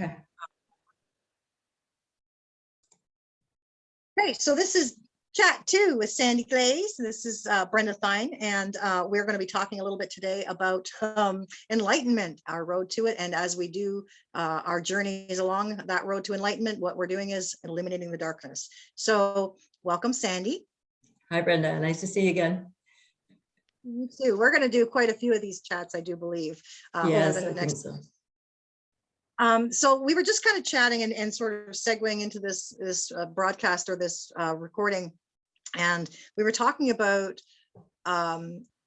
Okay. Okay, so this is Chat 2 with Sandy Glaze. This is Brenda Thine, and we're going to be talking a little bit today about enlightenment, our road to it. And as we do our journeys along that road to enlightenment, what we're doing is eliminating the darkness. So welcome, Sandy. Hi, Brenda. Nice to see you again. You too. We're going to do quite a few of these chats, I do believe. Yes, over the I think next. so. So we were just kind of chatting and sort of segueing into this broadcast or this recording, and we were talking about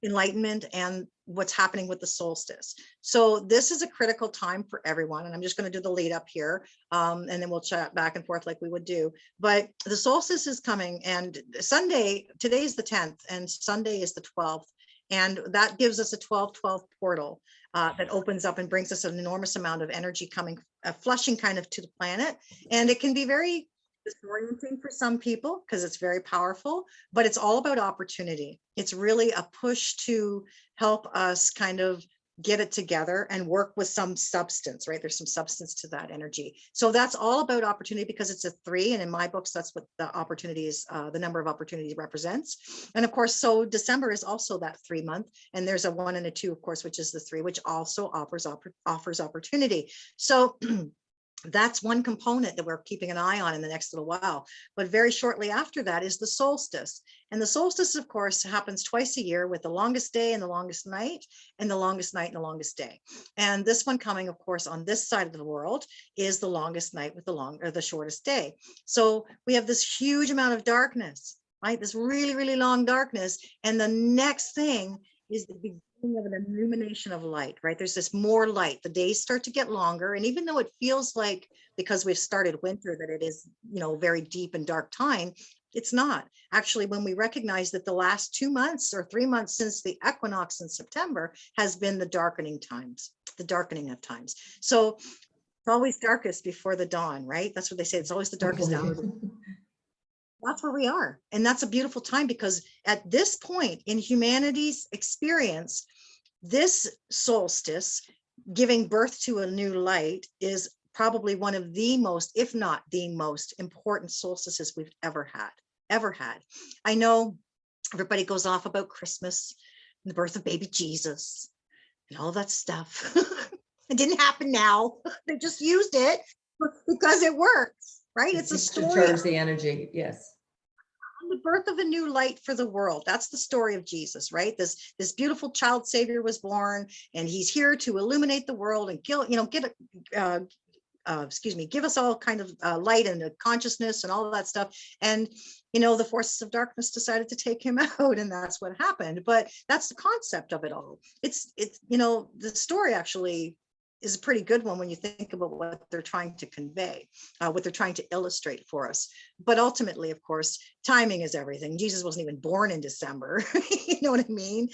enlightenment and what's happening with the solstice. So this is a critical time for everyone, and I'm just going to do the lead up here, and then we'll chat back and forth like we would do. But the solstice is coming, and Sunday, today's the 10th, and Sunday is the 12th. And that gives us a 12-12 portal that opens up and brings us an enormous amount of energy coming, flushing kind of to the planet. And it can be very disorienting for some people because it's very powerful, but it's all about opportunity. It's really a push to help us kind of get it together and work with some substance, right? There's some substance to that energy. So that's all about opportunity because it's a 3. And in my books, that's what the opportunities, the number of opportunities represents. And of course, so December is also that 3 month. And there's a 1 and a 2, of course, which is the 3, which also offers opportunity. So that's one component that we're keeping an eye on in the next little while. But very shortly after that is the solstice. And the solstice, of course, happens twice a year with the longest day and the longest night, and the longest night and the longest day. And this one coming, of course, on this side of the world is the longest night with the shortest day. So we have this huge amount of darkness, right? This really, really long darkness. And the next thing is the beginning of an illumination of light, right? There's this more light. The days start to get longer. And even though it feels like, because we've started winter, that it is, very deep and dark time, it's not. Actually, when we recognize that the last 2 months or 3 months since the equinox in September has been the darkening of times. So it's always darkest before the dawn, right? That's what they say. It's always the darkest hour. That's where we are. And that's a beautiful time because at this point in humanity's experience, this solstice, giving birth to a new light, is probably one of the most, if not the most important solstices we've ever had. I know everybody goes off about Christmas and the birth of baby Jesus and all that stuff. It didn't happen now. They just used it because it works, right? It's a story. To charge the energy, yes. The birth of a new light for the world. That's the story of Jesus, right? This beautiful child savior was born, and he's here to illuminate the world and give us all kind of light and consciousness and all of that stuff. And the forces of darkness decided to take him out, and that's what happened. But that's the concept of it all. It's the story actually is a pretty good one when you think about what they're trying to convey, what they're trying to illustrate for us. But ultimately, of course, timing is everything. Jesus wasn't even born in December. You know what I mean?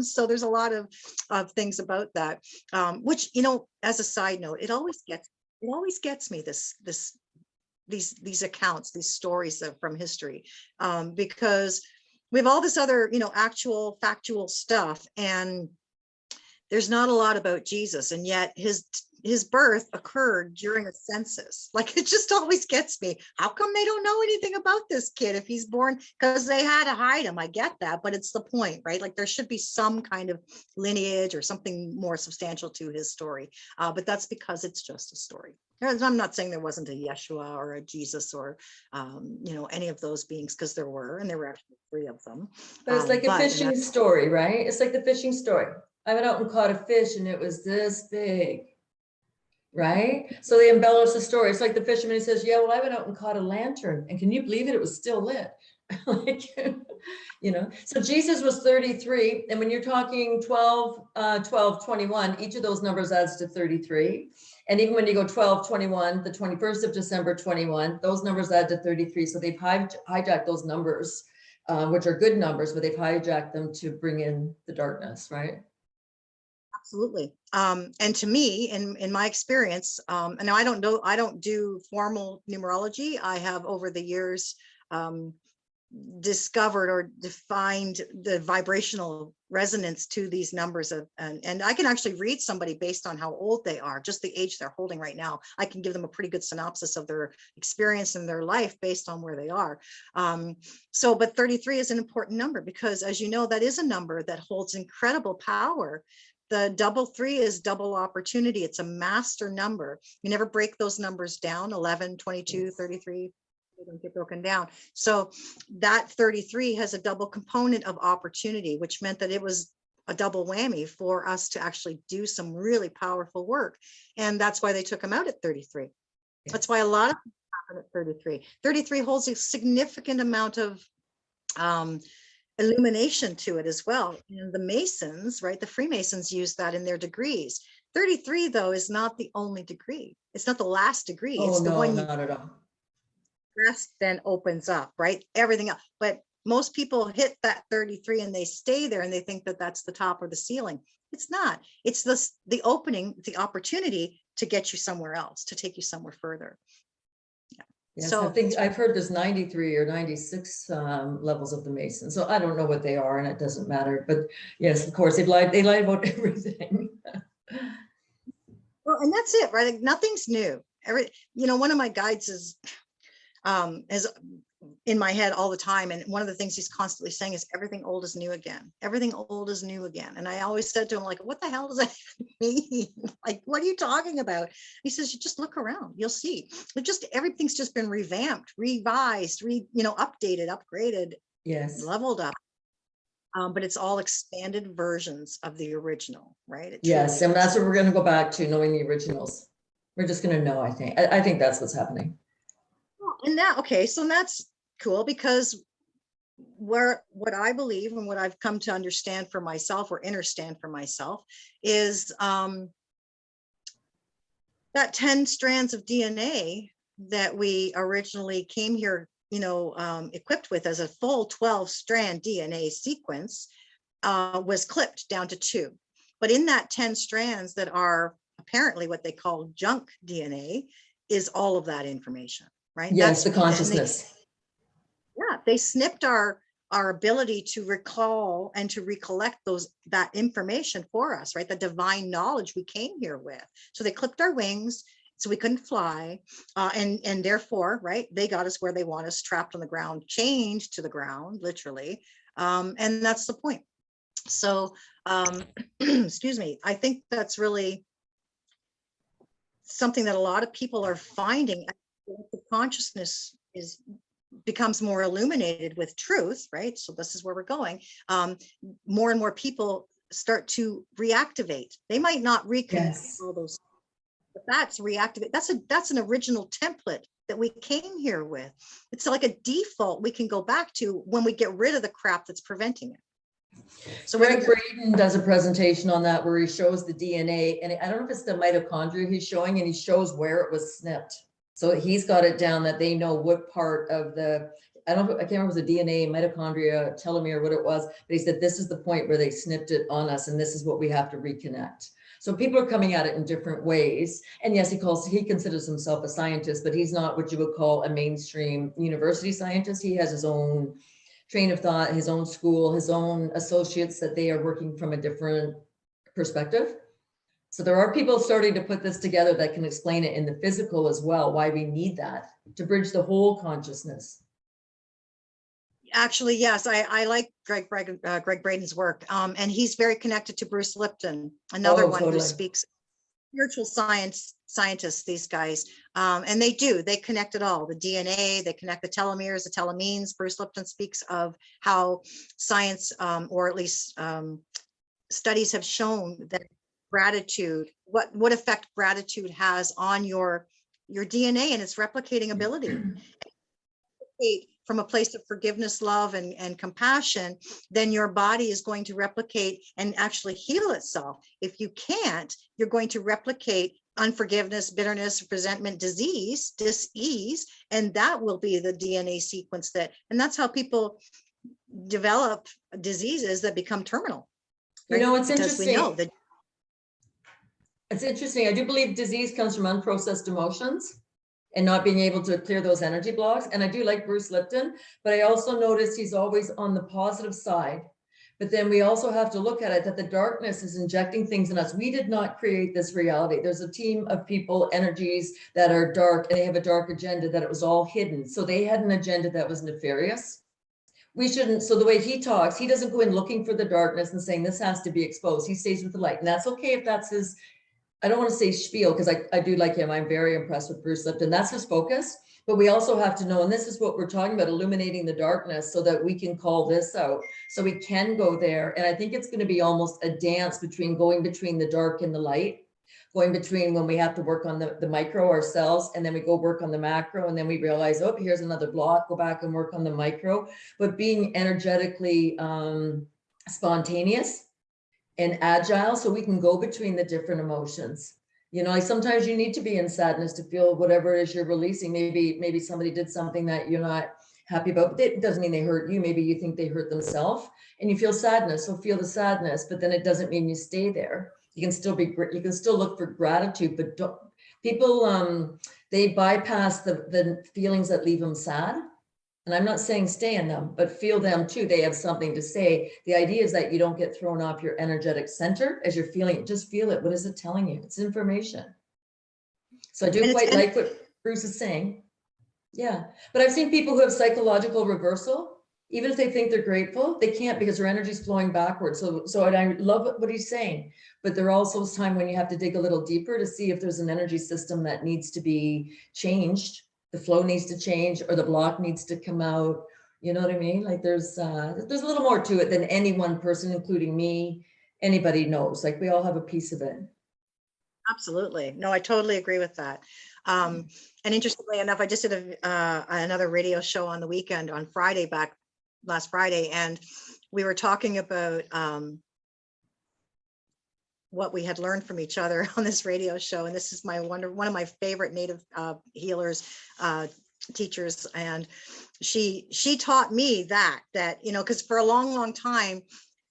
So there's a lot of things about that, which, as a side note, it always gets me, these accounts, these stories from history, because we have all this other, actual factual stuff, and there's not a lot about Jesus, and yet his birth occurred during a census. Like, it just always gets me. How come they don't know anything about this kid if he's born? Because they had to hide him. I get that, but it's the point, right? Like, there should be some kind of lineage or something more substantial to his story. But that's because it's just a story. I'm not saying there wasn't a Yeshua or a Jesus or, any of those beings, because there were, and there were actually 3 of them. But it's like a fishing story, right? It's like the fishing story. I went out and caught a fish and it was this big, right? So they embellish the story. It's like the fisherman who says, yeah, well, I went out and caught a lantern, and can you believe it? It was still lit. Like, so Jesus was 33. And when you're talking 12, 21, each of those numbers adds to 33. And even when you go 12, 21, the 21st of December, 21, those numbers add to 33. So they've hijacked those numbers, which are good numbers, but they've hijacked them to bring in the darkness, right? Absolutely. And to me, in my experience, and now I don't do formal numerology. I have over the years discovered or defined the vibrational resonance to these numbers of, and I can actually read somebody based on how old they are, just the age they're holding right now. I can give them a pretty good synopsis of their experience in their life based on where they are. But 33 is an important number because, as you know, that is a number that holds incredible power. The double 3 is double opportunity. It's a master number. You never break those numbers down, 11, 22, 33. They don't get broken down. So that 33 has a double component of opportunity, which meant that it was a double whammy for us to actually do some really powerful work. And that's why they took him out at 33. Yes. That's why a lot of things happen at 33. 33 holds a significant amount of illumination to it as well. And the Masons, right? The Freemasons use that in their degrees. 33, though, is not the only degree. It's not the last degree. Oh, it's the no, one not at all. Rest then opens up, right? Everything else. But most people hit that 33 and they stay there and they think that that's the top or the ceiling. It's not. It's the opening, the opportunity to get you somewhere else, to take you somewhere further. Yeah. Yes, So I think I've heard there's 93 or 96 levels of the Mason. So I don't know what they are, and it doesn't matter. But yes, of course, they lie about everything. Well, and that's it, right? Like, nothing's new. One of my guides is in my head all the time. And one of the things he's constantly saying is everything old is new again. Everything old is new again. And I always said to him, like, what the hell does that mean? Like, what are you talking about? He says, you just look around, you'll see. Everything's just been revamped, revised, updated, upgraded, yes, leveled up. But it's all expanded versions of the original, right? Yes, and that's what we're going to go back to, knowing the originals. We're just going to know, I think. I think that's what's happening. And so that's cool, because what I believe and what I've come to understand for myself, or understand for myself, is that 10 strands of DNA that we originally came here, equipped with as a full 12-strand DNA sequence, was clipped down to 2. But in that 10 strands that are apparently what they call junk DNA is all of that information. Right? Yes, the consciousness. They snipped our ability to recall and to recollect that information for us, right? The divine knowledge we came here with. So they clipped our wings so we couldn't fly, and therefore, right? They got us where they want us, trapped on the ground, chained to the ground, literally, and that's the point. So, excuse me. I think that's really something that a lot of people are finding. The consciousness becomes more illuminated with truth, right? So this is where we're going. More and more people start to reactivate. They might not reconnect all those, but that's reactivate. That's an original template that we came here with. It's like a default we can go back to when we get rid of the crap that's preventing it. So Greg Braden does a presentation on that where he shows the DNA, and I don't know if it's the mitochondria he's showing, and he shows where it was snipped. So he's got it down that they know what part of I can't remember if it was the DNA, mitochondria, telomere, what it was, but he said, this is the point where they snipped it on us, and this is what we have to reconnect. So people are coming at it in different ways. And yes, he considers himself a scientist, but he's not what you would call a mainstream university scientist. He has his own train of thought, his own school, his own associates that they are working from a different perspective. So there are people starting to put this together that can explain it in the physical as well, why we need that to bridge the whole consciousness. Actually, yes, I like Greg Braden's work, and he's very connected to Bruce Lipton, another one who speaks spiritual scientists, these guys, and they connect it all, the DNA, they connect the telomeres, the telomenes. Bruce Lipton speaks of how science, or at least studies have shown that gratitude, what effect gratitude has on your DNA and its replicating ability. From a place of forgiveness, love, and compassion, then your body is going to replicate and actually heal itself. If you can't, you're going to replicate unforgiveness, bitterness, resentment, disease, dis-ease, and that will be the DNA sequence and that's how people develop diseases that become terminal. Right? You know, it's interesting. We know that it's interesting. I do believe disease comes from unprocessed emotions. and not being able to clear those energy blocks. And I do like Bruce Lipton, but I also noticed he's always on the positive side. But then we also have to look at it that the darkness is injecting things in us. We did not create this reality. There's a team of people, energies that are dark, and they have a dark agenda that it was all hidden. So they had an agenda that was nefarious. We shouldn't, so the way he talks, he doesn't go in looking for the darkness and saying this has to be exposed. He stays with the light. And that's okay if that's his, I don't want to say spiel, because I do like him. I'm very impressed with Bruce Lipton. That's his focus. But we also have to know, and this is what we're talking about, illuminating the darkness so that we can call this out. So we can go there. And I think it's going to be almost a dance between going between the dark and the light, going between when we have to work on the micro ourselves, and then we go work on the macro, and then we realize, oh, here's another block, go back and work on the micro. But being energetically spontaneous and agile, so we can go between the different emotions. You know, like sometimes you need to be in sadness to feel whatever it is you're releasing. Maybe somebody did something that you're not happy about. It doesn't mean they hurt you. Maybe you think they hurt themselves, and you feel sadness. So feel the sadness, but then it doesn't mean you stay there. You can still be, you can still look for gratitude, but don't, people, they bypass the feelings that leave them sad. And I'm not saying stay in them, but feel them too. They have something to say. The idea is that you don't get thrown off your energetic center as you're feeling it. Just feel it. What is it telling you? It's information. So I do quite like what Bruce is saying. Yeah. But I've seen people who have psychological reversal. Even if they think they're grateful, they can't because their energy is flowing backwards. So I love what he's saying, but there also is time when you have to dig a little deeper to see if there's an energy system that needs to be changed. The flow needs to change, or the block needs to come out. You know what I mean? Like there's a little more to it than any one person, including me, anybody knows. Like we all have a piece of it. Absolutely. No, I totally agree with that. And interestingly enough, I just did another radio show on the weekend on Friday, last Friday, and we were talking about what we had learned from each other on this radio show. And this is one of my favorite native healers, teachers. And she taught me that, you know, because for a long time,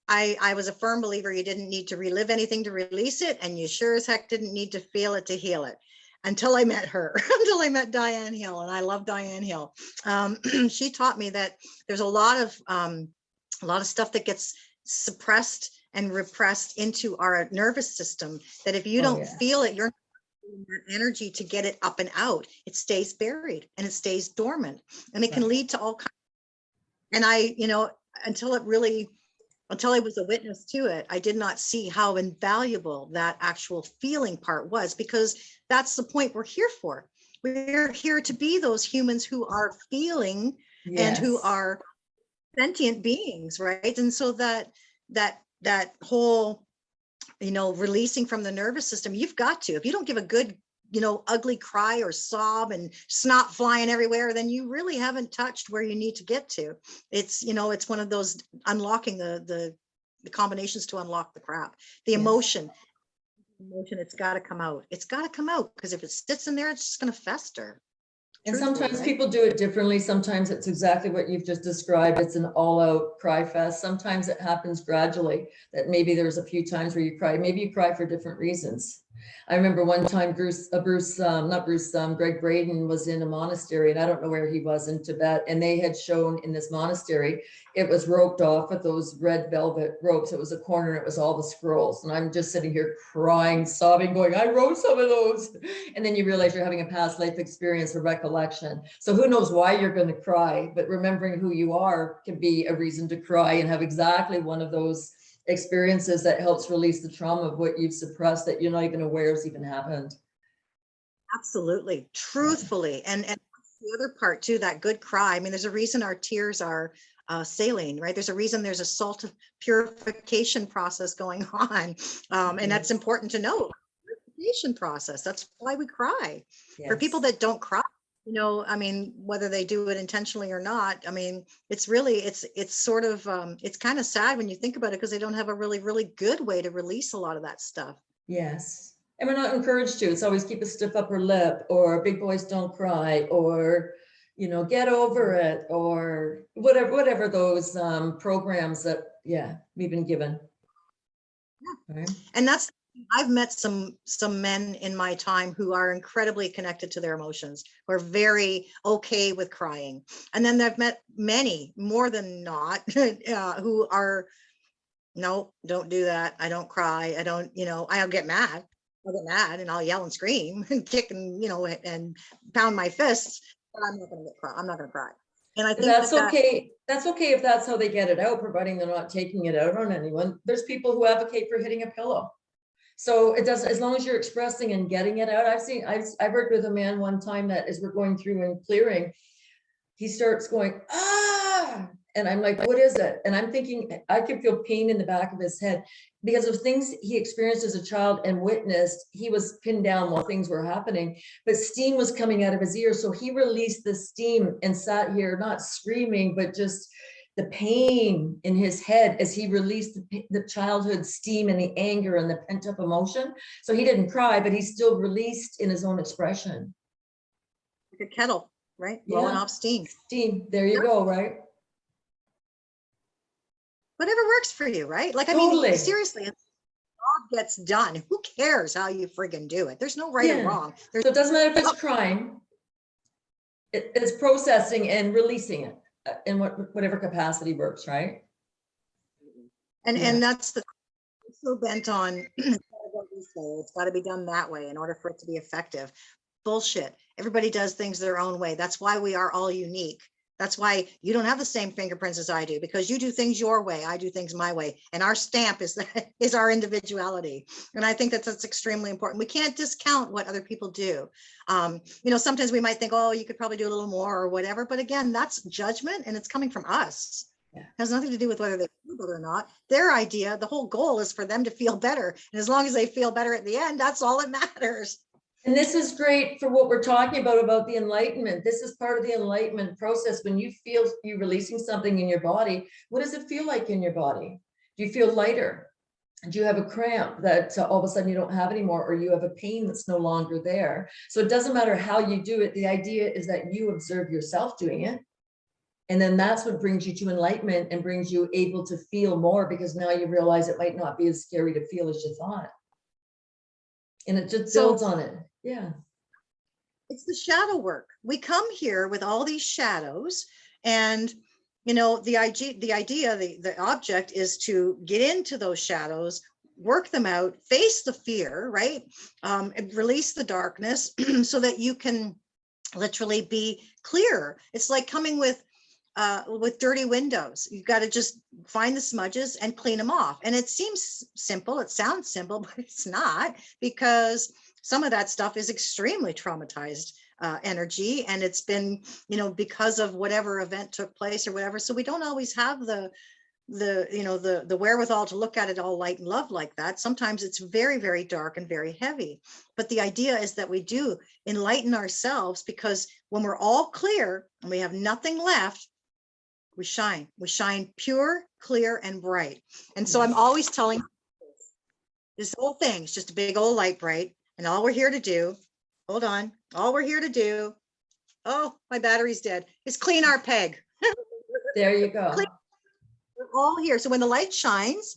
I was a firm believer you didn't need to relive anything to release it. And you sure as heck didn't need to feel it to heal it. Until I met her, until I met Diane Hill. And I love Diane Hill. She taught me that there's a lot of stuff that gets suppressed and repressed into our nervous system, that if you don't feel it, you're not feeling that energy to get it up and out. It stays buried and it stays dormant, and it can lead to all kinds. And I, you know, until I was a witness to it, I did not see how invaluable that actual feeling part was, because that's the point we're here for. We're here to be those humans who are feeling and who are sentient beings, right? And so that whole, you know, releasing from the nervous system, you've got to, if you don't give a good, you know, ugly cry or sob and snot flying everywhere, then you really haven't touched where you need to get to. It's, you know, it's one of those unlocking the combinations to unlock the crap, the emotion, it's got to come out. It's got to come out, because if it sits in there, it's just going to fester. And sometimes people do it differently. Sometimes it's exactly what you've just described. It's an all-out cry fest. Sometimes it happens gradually, that maybe there's a few times where you cry. Maybe you cry for different reasons. I remember one time Greg Braden was in a monastery, and I don't know where he was in Tibet, and they had shown in this monastery, it was roped off with those red velvet ropes. It was a corner, it was all the scrolls. And I'm just sitting here crying, sobbing, going, I wrote some of those. And then you realize you're having a past life experience or recollection. So who knows why you're going to cry, but remembering who you are can be a reason to cry and have exactly one of those experiences that helps release the trauma of what you've suppressed that you're not even aware has even happened. Absolutely, truthfully. And the other part too, that good cry. I mean, there's a reason our tears are saline, right? There's a reason there's a salt purification process going on. And that's important to know. Purification process. That's why we cry. For people that don't cry, you know, I mean, whether they do it intentionally or not, I mean, it's really, it's sort of, it's kind of sad when you think about it, because they don't have a really, really good way to release a lot of that stuff. Yes. And we're not encouraged to. It's always keep a stiff upper lip, or big boys don't cry, or, you know, get over it, or whatever those programs that, we've been given. Yeah. Right. And that's I've met some men in my time who are incredibly connected to their emotions, who are very okay with crying. And then I've met many, more than not, who are, no, don't do that. I don't cry. I don't, I'll get mad. I'll get mad and I'll yell and scream and kick and, and pound my fists, but I'm not going to cry. I'm not going to cry. And I think that's okay. That's okay if that's how they get it out, providing they're not taking it out on anyone. There's people who advocate for hitting a pillow. So it doesn't, as long as you're expressing and getting it out. I've worked with a man one time that as we're going through and clearing, he starts going, ah, and I'm like, what is it? And I'm thinking, I could feel pain in the back of his head because of things he experienced as a child and witnessed. He was pinned down while things were happening, but steam was coming out of his ears. So he released the steam and sat here, not screaming, but just the pain in his head as he released the childhood steam and the anger and the pent up emotion. So he didn't cry, but he still released in his own expression. Like a kettle, right? Blowing off steam. Steam, there you go, right? Whatever works for you, right? Like, Totally. I mean, seriously, if the job gets done, who cares how you friggin' do it? There's no right or wrong. So it doesn't matter if it's crying, it's processing and releasing it in whatever capacity works, right? And that's the so bent on it's got to be done that way in order for it to be effective. Bullshit. Everybody does things their own way. That's why we are all unique. That's why you don't have the same fingerprints as I do, because you do things your way, I do things my way, and our stamp is our individuality. And I think that's extremely important. We can't discount what other people do. Sometimes we might think, oh, you could probably do a little more or whatever, but again, that's judgment, and it's coming from us. It has nothing to do with whether they feel good or not. Their idea, the whole goal is for them to feel better, and as long as they feel better at the end, that's all that matters. And this is great for what we're talking about the enlightenment. This is part of the enlightenment process. When you feel you releasing something in your body, what does it feel like in your body? Do you feel lighter? Do you have a cramp that all of a sudden you don't have anymore, or you have a pain that's no longer there? So it doesn't matter how you do it. The idea is that you observe yourself doing it. And then that's what brings you to enlightenment and brings you able to feel more, because now you realize it might not be as scary to feel as you thought. And it just builds on it. Yeah. It's the shadow work. We come here with all these shadows, and the object is to get into those shadows, work them out, face the fear, right? Release the darkness so that you can literally be clear. It's like coming with dirty windows. You've got to just find the smudges and clean them off. And it seems simple. It sounds simple, but it's not, because some of that stuff is extremely traumatized energy, and it's been, because of whatever event took place or whatever. So we don't always have the wherewithal to look at it all light and love like that. Sometimes it's very, very dark and very heavy. But the idea is that we do enlighten ourselves, because when we're all clear and we have nothing left, we shine pure, clear, and bright. And so I'm always telling this whole thing is just a big old light bright. And all we're here to do, all we're here to do, oh, my battery's dead, is clean our peg. There you go. We're all here. So when the light shines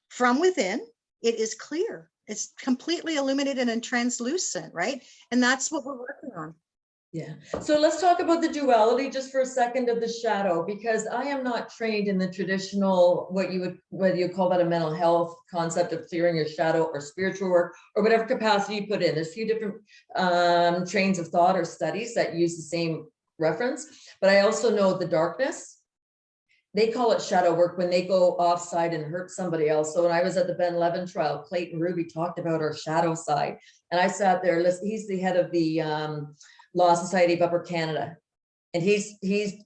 from within, it is clear. It's completely illuminated and translucent, right? And that's what we're working on. Yeah. So let's talk about the duality just for a second of the shadow, because I am not trained in the traditional, whether you call that a mental health concept of clearing your shadow or spiritual work or whatever capacity you put in. There's a few different trains of thought or studies that use the same reference, but I also know the darkness. They call it shadow work when they go offside and hurt somebody else. So when I was at the Ben Levin trial, Clayton Ruby talked about our shadow side, and I sat there. He's the head of the Law Society of Upper Canada, and he's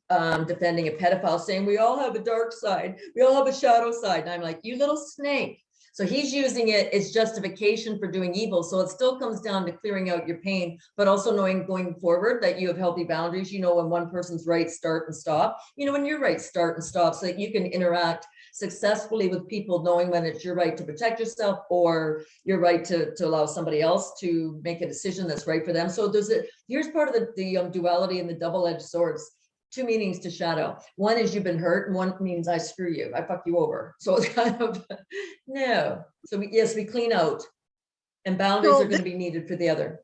defending a pedophile, saying we all have a dark side, we all have a shadow side. And I'm like, you little snake. So he's using it as justification for doing evil. So it still comes down to clearing out your pain, but also knowing going forward that you have healthy boundaries. You know when one person's right start and stop. You know when your right start and stop, so that you can interact successfully with people, knowing when it's your right to protect yourself or your right to allow somebody else to make a decision that's right for them. So here's part of the duality and the double-edged swords. Two meanings to shadow. One is you've been hurt, and one means I screw you, I fuck you over. So it's kind of no. So we clean out And boundaries So are going to be needed for the other.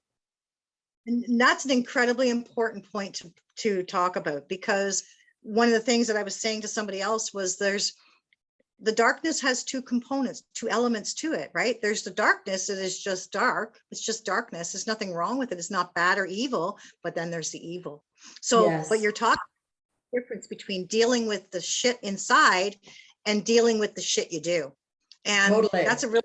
And that's an incredibly important point to talk about, because one of the things that I was saying to somebody else was the darkness has two components, two elements to it, right? There's the darkness that is just dark. It's just darkness. There's nothing wrong with it. It's not bad or evil, but then there's the evil. So, Yes. but you're talking difference between dealing with the shit inside and dealing with the shit you do. And Totally. that's a really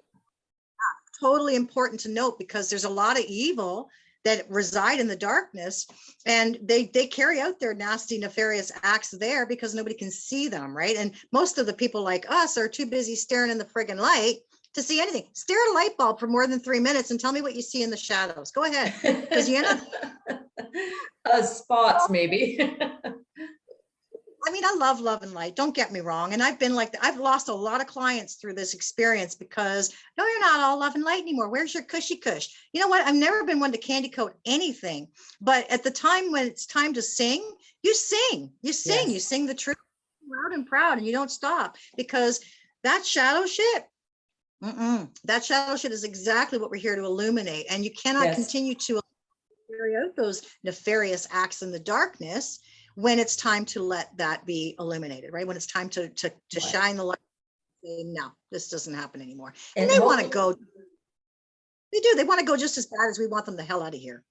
totally important to note, because there's a lot of evil that reside in the darkness, and they carry out their nasty, nefarious acts there because nobody can see them, right? And most of the people like us are too busy staring in the friggin' light to see anything. Stare at a light bulb for more than 3 minutes and tell me what you see in the shadows. Go ahead, because you end up spots maybe. I mean, I love love and light. Don't get me wrong. And I've been like, I've lost a lot of clients through this experience because no, you're not all love and light anymore. Where's your cushy cush? You know what? I've never been one to candy coat anything, but at the time when it's time to sing, you sing, Yes. you sing the truth loud and proud, and you don't stop, because that shadow shit, that shadow shit is exactly what we're here to illuminate. And you cannot continue to carry out those nefarious acts in the darkness when it's time to let that be illuminated, right? When it's time to shine the light, say, no, this doesn't happen anymore. And they want to go, they want to go just as bad as we want them the hell out of here.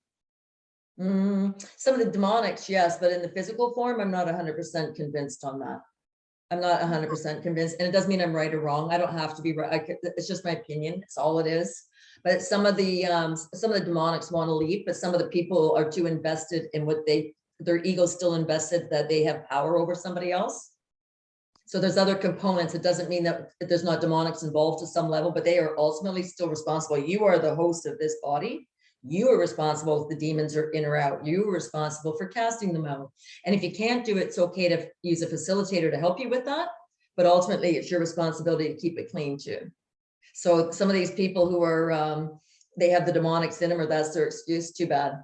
Some of the demonics, yes, but in the physical form, I'm not 100% convinced on that. I'm not 100% convinced, and it doesn't mean I'm right or wrong. I don't have to be right. It's just my opinion. It's all it is. But some of the demonics want to leave, but some of the people are too invested in what their ego's still invested, that they have power over somebody else. So there's other components. It doesn't mean that there's not demonics involved to some level, but they are ultimately still responsible. You are the host of this body. You are responsible if the demons are in or out. You are responsible for casting them out. And if you can't do it, it's okay to use a facilitator to help you with that. But ultimately, it's your responsibility to keep it clean too. So some of these people who are, they have the demonics in them, or that's their excuse, too bad.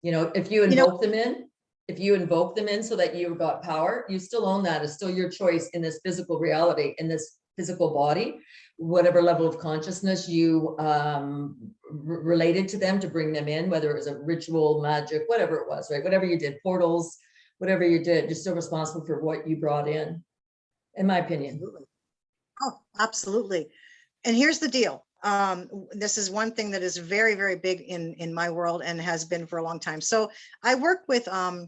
You know, if you invoke them in so that you've got power, you still own that. It's still your choice in this physical reality, in this physical body, whatever level of consciousness you related to them to bring them in, whether it was a ritual, magic, whatever it was, right? Whatever you did, portals, whatever you did, you're still responsible for what you brought in my opinion. Absolutely. Oh, absolutely. And here's the deal. This is one thing that is very, very big in my world and has been for a long time. So I work with, I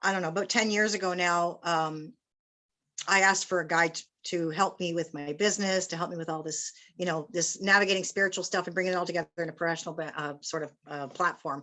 don't know, about 10 years ago now, I asked for a guide to help me with my business, to help me with all this, you know, this navigating spiritual stuff and bringing it all together in a professional sort of platform.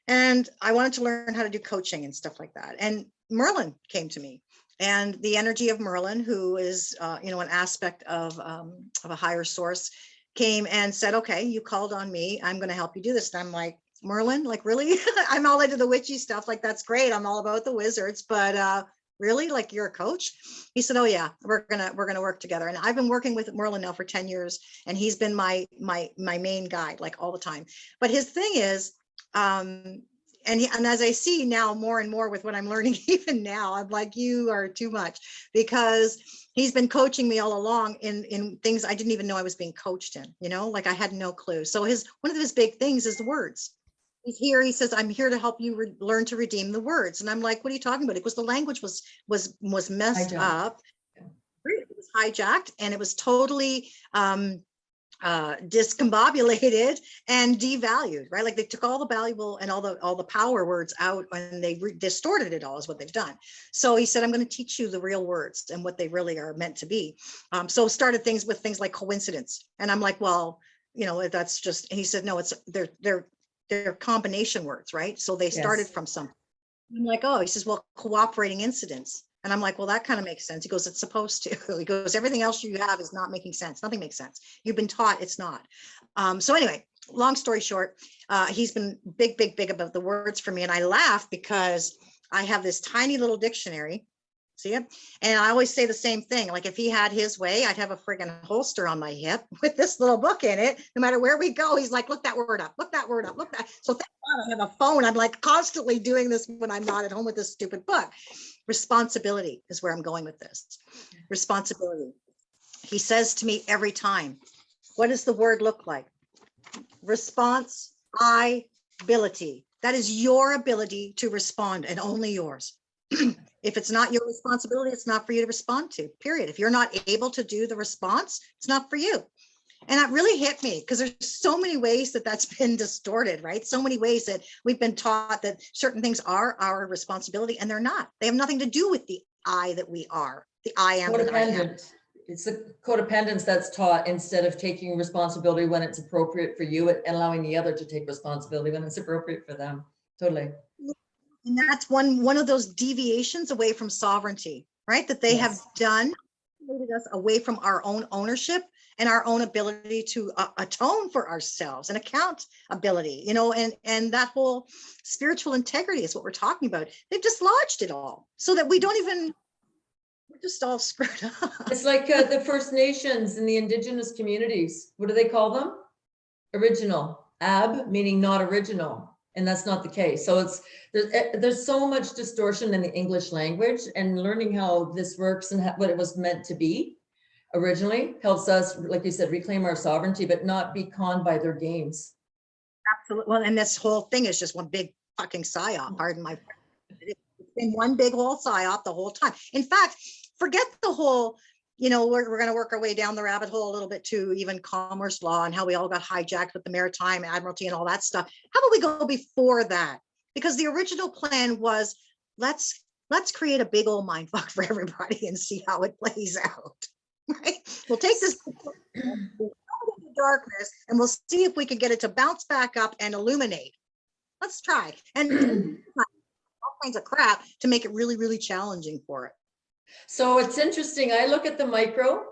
And I wanted to learn how to do coaching and stuff like that. And Merlin came to me. And the energy of Merlin, who is, you know, an aspect of a higher source, came and said, okay, you called on me. I'm going to help you do this. And I'm like, Merlin, like, really? I'm all into the witchy stuff. Like, that's great. I'm all about the wizards, but really, like, you're a coach? He said, oh yeah, we're gonna work together. And I've been working with Merlin now for 10 years, and he's been my main guide, like, all the time. But his thing is, and as I see now more and more with what I'm learning, even now, I'm like, you are too much, because he's been coaching me all along in things I didn't even know I was being coached in, you know, like I had no clue. So one of his big things is the words. He's here, he says, I'm here to help you learn to redeem the words. And I'm like, what are you talking about? Because the language was messed up. It was hijacked, and it was totally discombobulated and devalued, right? Like, they took all the valuable and all the power words out, and they distorted it all, is what they've done. So he said, I'm going to teach you the real words and what they really are meant to be. So started with things like coincidence. And I'm like, well, you know, that's just, and he said, no, they're combination words, right? So they started from something. I'm like, oh, he says, well, cooperating incidents. And I'm like, well, that kind of makes sense. He goes, it's supposed to. He goes, everything else you have is not making sense. Nothing makes sense. You've been taught it's not. So anyway, long story short, he's been big about the words for me. And I laugh because I have this tiny little dictionary. See it? And I always say the same thing. Like, if he had his way, I'd have a friggin' holster on my hip with this little book in it. No matter where we go, he's like, look that word up, look that word up, look that. So thank God I have a phone. I'm like constantly doing this when I'm not at home with this stupid book. Responsibility is where I'm going with this. Responsibility. He says to me every time, what does the word look like? response ability. That is your ability to respond and only yours. If it's not your responsibility, it's not for you to respond to, period. If you're not able to do the response, it's not for you. And that really hit me because there's so many ways that that's been distorted, right? So many ways that we've been taught that certain things are our responsibility and they're not. They have nothing to do with the I that we are, the I am that I am. Codependent. It's the codependence that's taught instead of taking responsibility when it's appropriate for you and allowing the other to take responsibility when it's appropriate for them. Totally. And that's one of those deviations away from sovereignty, right? That they have Yes. done, leaded us away from our own ownership and our own ability to atone for ourselves and accountability, you know, and that whole spiritual integrity is what we're talking about. They've dislodged it all so that we don't even, we're just all screwed up. It's like the First Nations and the indigenous communities. What do they call them? Original. Meaning not original. And that's not the case. So there's so much distortion in the English language, and learning how this works and what it was meant to be originally helps us, like you said, reclaim our sovereignty, but not be conned by their games. Absolutely. Well, and this whole thing is just one big fucking psyop, pardon my, it's been one big whole psyop the whole time. In fact, forget the whole, you know, we're going to work our way down the rabbit hole a little bit to even commerce law and how we all got hijacked with the maritime admiralty and all that stuff. How about we go before that? Because the original plan was, let's create a big old mind fuck for everybody and see how it plays out. Right? We'll take this darkness and we'll see if we can get it to bounce back up and illuminate. Let's try. And all kinds of crap to make it really, really challenging for it. So it's interesting. I look at the micro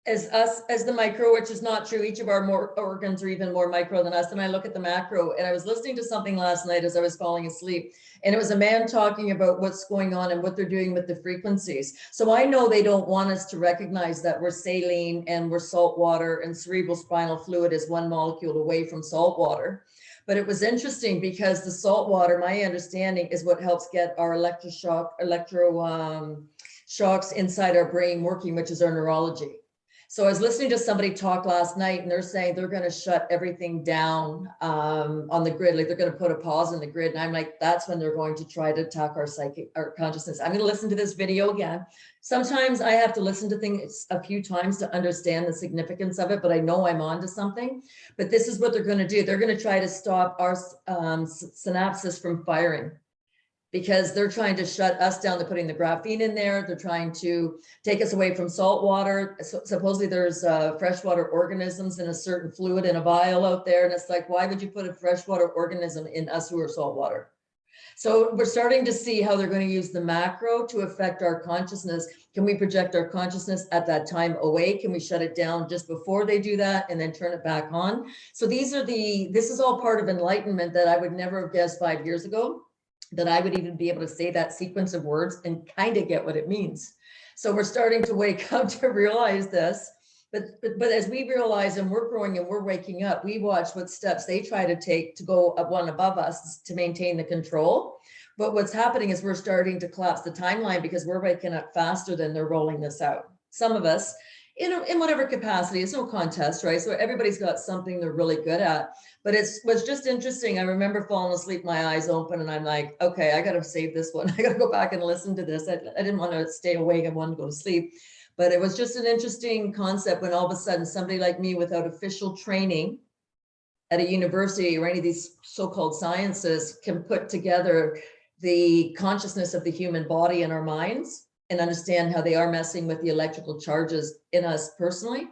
as us as the micro, which is not true. Each of our more organs are even more micro than us. And I look at the macro. And I was listening to something last night as I was falling asleep. And it was a man talking about what's going on and what they're doing with the frequencies. So I know they don't want us to recognize that we're saline and we're salt water, and cerebral spinal fluid is one molecule away from salt water. But it was interesting because the salt water, my understanding, is what helps get our shocks inside our brain working, which is our neurology. So I was listening to somebody talk last night, and they're saying they're going to shut everything down on the grid. Like they're going to put a pause in the grid. And I'm like, that's when they're going to try to attack our psychic, our consciousness. I'm going to listen to this video again. Sometimes I have to listen to things a few times to understand the significance of it, but I know I'm onto something. But this is what they're going to do. They're going to try to stop our synapses from firing, because they're trying to shut us down. They're putting the graphene in there. They're trying to take us away from salt water. So, supposedly there's freshwater organisms in a certain fluid in a vial out there. And it's like, why would you put a freshwater organism in us who are saltwater? So we're starting to see how they're going to use the macro to affect our consciousness. Can we project our consciousness at that time away? Can we shut it down just before they do that and then turn it back on? So this is all part of enlightenment that I would never have guessed 5 years ago, that I would even be able to say that sequence of words and kind of get what it means. So we're starting to wake up to realize this, but as we realize and we're growing and we're waking up, we watch what steps they try to take to go one above us to maintain the control. But what's happening is we're starting to collapse the timeline because we're waking up faster than they're rolling this out. Some of us, in whatever capacity, it's no contest, right? So everybody's got something they're really good at. But it was just interesting. I remember falling asleep, my eyes open, and I'm like, okay, I got to save this one. I got to go back and listen to this. I didn't want to stay awake. I wanted to go to sleep. But it was just an interesting concept when all of a sudden somebody like me without official training at a university or any of these so-called sciences can put together the consciousness of the human body and our minds and understand how they are messing with the electrical charges in us personally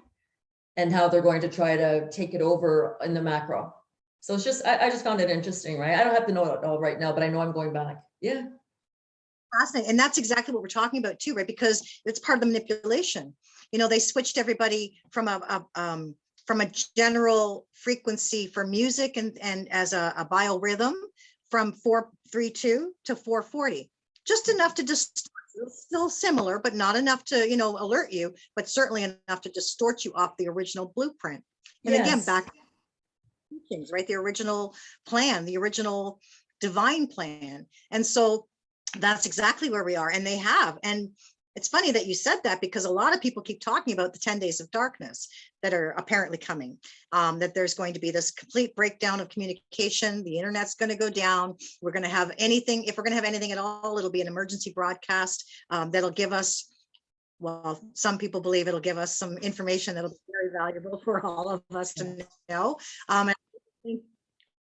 and how they're going to try to take it over in the macro. So it's just, I just found it interesting, right? I don't have to know it all right now, but I know I'm going back. Yeah. Fascinating. And that's exactly what we're talking about too, right? Because it's part of the manipulation. You know, they switched everybody from a general frequency for music and as a biorhythm from 432 to 440, just enough to just still similar, but not enough to, you know, alert you, but certainly enough to distort you off the original blueprint. And Yes. again, back to teachings, right? The original plan, the original divine plan. And so that's exactly where we are. And they have. And It's funny that you said that, because a lot of people keep talking about the 10 days of darkness that are apparently coming, that there's going to be this complete breakdown of communication. The internet's going to go down. We're going to have anything, if we're going to have anything at all, it'll be an emergency broadcast that'll give us, well, some people believe it'll give us some information that'll be very valuable for all of us to know. And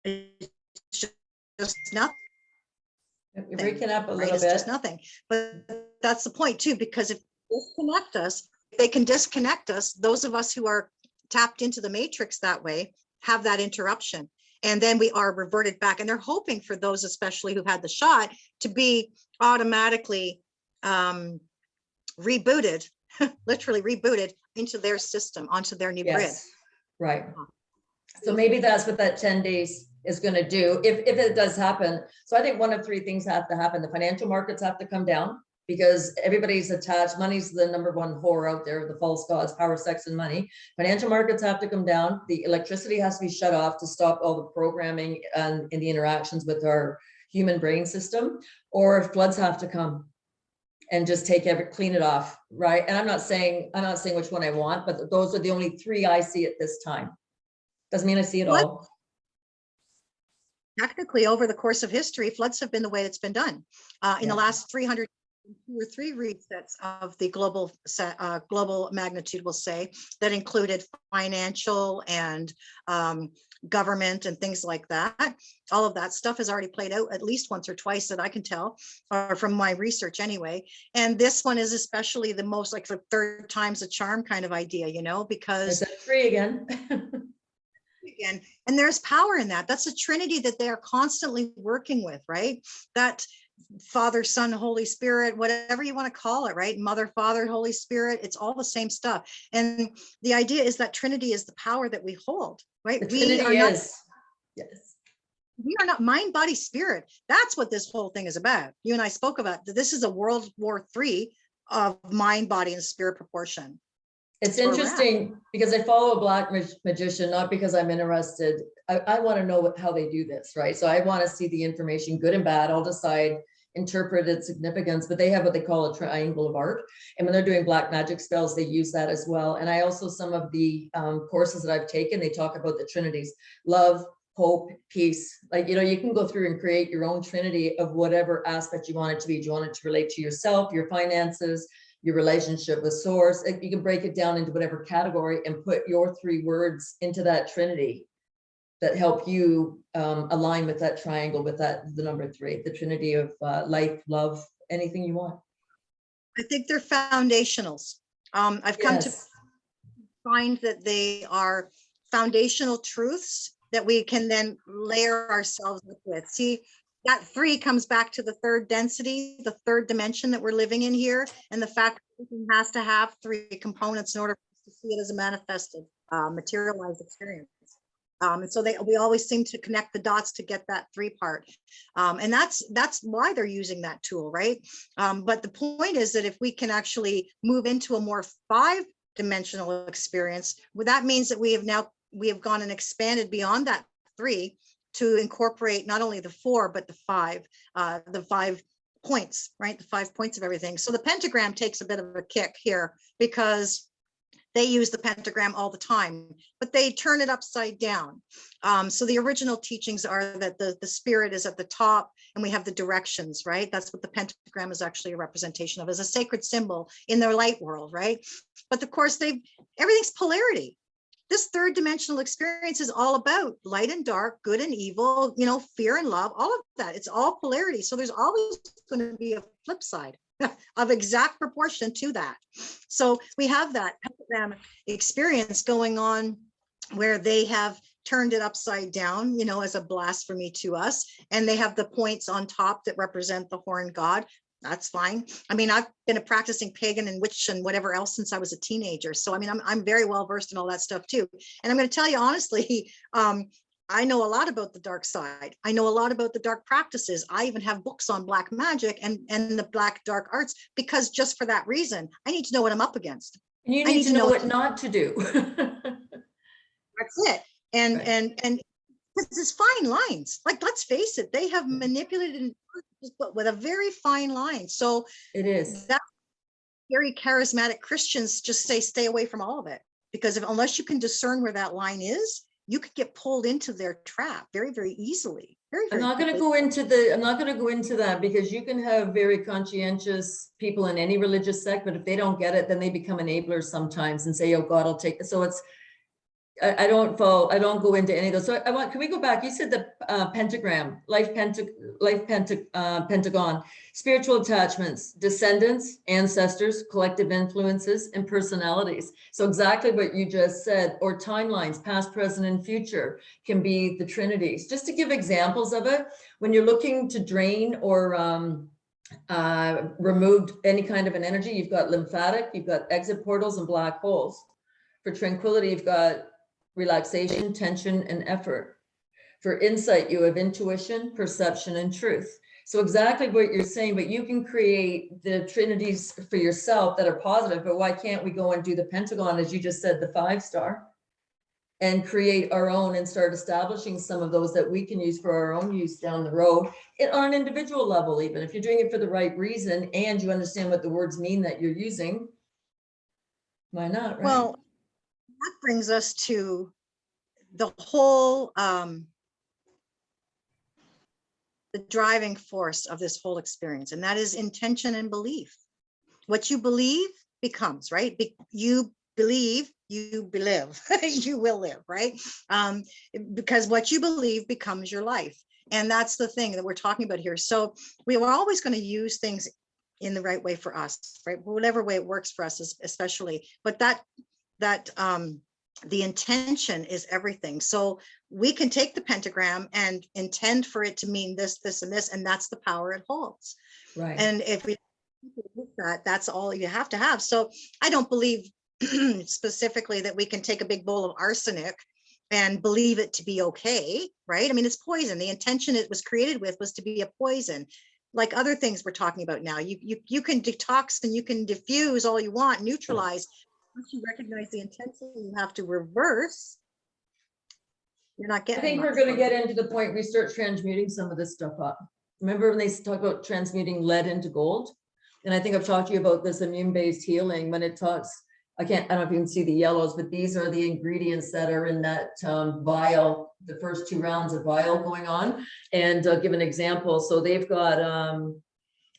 it's just nothing. You're breaking up a Right? little It's bit. just nothing. But that's the point too, because if they disconnect us, they can disconnect us. Those of us who are tapped into the matrix that way have that interruption. And then we are reverted back. And they're hoping for those, especially who had the shot, to be automatically rebooted, literally rebooted into their system, onto their new grid. Yes, right. So maybe that's what that 10 days is going to do if it does happen. So I think one of three things have to happen. The financial markets have to come down, because everybody's attached. Money's the number one whore out there, the false gods, power, sex, and money. Financial markets have to come down. The electricity has to be shut off to stop all the programming and in the interactions with our human brain system, or floods have to come and just clean it off, right? And I'm not saying which one I want, but those are the only three I see at this time. Doesn't mean I see it all. Technically, over the course of history, floods have been the way it's been done. In the last 300 or 3 resets of the global magnitude, we'll say, that included financial and government and things like that. All of that stuff has already played out at least once or twice that I can tell, or from my research anyway. And this one is especially the most, like, the third time's a charm kind of idea, you know, because There's that three again. again, and there's power in that. That's a trinity that they are constantly working with, right? That Father, Son, Holy Spirit, whatever you want to call it, right? Mother, Father, Holy Spirit, it's all the same stuff. And the idea is that trinity is the power that we hold, right? We are not mind, body, spirit. That's what this whole thing is about. You and I spoke about that. This is a World War III of mind, body, and spirit proportion. It's interesting because I follow a black magician, not because I'm interested. I want to know how they do this, right? So I want to see the information, good and bad. I'll decide, interpret its significance, but they have what they call a triangle of art. And when they're doing black magic spells, they use that as well. And I also, some of the courses that I've taken, they talk about the trinities: love, hope, peace. Like, you know, you can go through and create your own trinity of whatever aspect you want it to be. Do you want it to relate to yourself, your finances, your relationship with source? You can break it down into whatever category and put your 3 words into that trinity that help you align with that triangle, with the number 3, the trinity of life, love, anything you want. I think they're foundationals. I've come to find that they are foundational truths that we can then layer ourselves up with. See, that 3 comes back to the 3rd density, the 3rd dimension that we're living in here, and the fact that everything has to have 3 components in order for us to see it as a manifested, materialized experience. And so we always seem to connect the dots to get that 3 part. And that's why they're using that tool, right? But the point is that if we can actually move into a more 5-dimensional experience, well, that means that we have gone and expanded beyond that 3 to incorporate not only the 4, but the 5 points, right? The 5 points of everything. So the pentagram takes a bit of a kick here because they use the pentagram all the time, but they turn it upside down. So the original teachings are that the spirit is at the top and we have the directions, right? That's what the pentagram is actually a representation of, as a sacred symbol in their light world, right? But of course, everything's polarity. This 3rd dimensional experience is all about light and dark, good and evil, you know, fear and love, all of that. It's all polarity. So there's always going to be a flip side of exact proportion to that. So we have that pentagram experience going on where they have turned it upside down, you know, as a blasphemy to us. And they have the points on top that represent the horn god. That's fine. I mean, I've been a practicing pagan and witch and whatever else since I was a teenager. So, I mean, I'm very well versed in all that stuff too. And I'm going to tell you honestly, I know a lot about the dark side. I know a lot about the dark practices. I even have books on black magic and the black dark arts, because just for that reason, I need to know what I'm up against. And you need to know what not to do. That's it. And it's fine lines. Like, let's face it, they have manipulated but with a very fine line. So it is. very charismatic Christians just say, stay away from all of it. Because unless you can discern where that line is, you could get pulled into their trap very, very easily. I'm not going to go into that, because you can have very conscientious people in any religious sect, but if they don't get it, then they become enablers sometimes and say, oh God, I'll take it. So it's, I don't go into any of those. So can we go back? You said the pentagram, pentagon, spiritual attachments, descendants, ancestors, collective influences, and personalities. So exactly what you just said, or timelines, past, present, and future can be the trinities. Just to give examples of it, when you're looking to drain or remove any kind of an energy, you've got lymphatic, you've got exit portals and black holes. For tranquility, you've got relaxation, tension, and effort. For insight, you have intuition, perception, and truth. So exactly what you're saying, but you can create the trinities for yourself that are positive, but why can't we go and do the pentagon, as you just said, the 5-star, and create our own and start establishing some of those that we can use for our own use down the road on an individual level, even if you're doing it for the right reason and you understand what the words mean that you're using, why not, right? Well, that brings us to the whole, the driving force of this whole experience, and that is intention and belief. What you believe becomes, right? You believe, you live, you will live, right? Because what you believe becomes your life. And that's the thing that we're talking about here. So we were always going to use things in the right way for us, right? Whatever way it works for us, especially, but that the intention is everything. So we can take the pentagram and intend for it to mean this, this, and this, and that's the power it holds. Right. And if we do that, that's all you have to have. So I don't believe specifically that we can take a big bowl of arsenic and believe it to be okay, right? I mean, it's poison. The intention it was created with was to be a poison. Like other things we're talking about now, you can detox and you can diffuse all you want, neutralize. Once you recognize the intention, you have to reverse. You're not getting. I think we're going to get into the point we start transmuting some of this stuff up. Remember when they talk about transmuting lead into gold? And I think I've talked to you about this immune-based healing when it talks. I don't know if you can see the yellows, but these are the ingredients that are in that vial, the first 2 rounds of vial going on. And I'll give an example. So they've got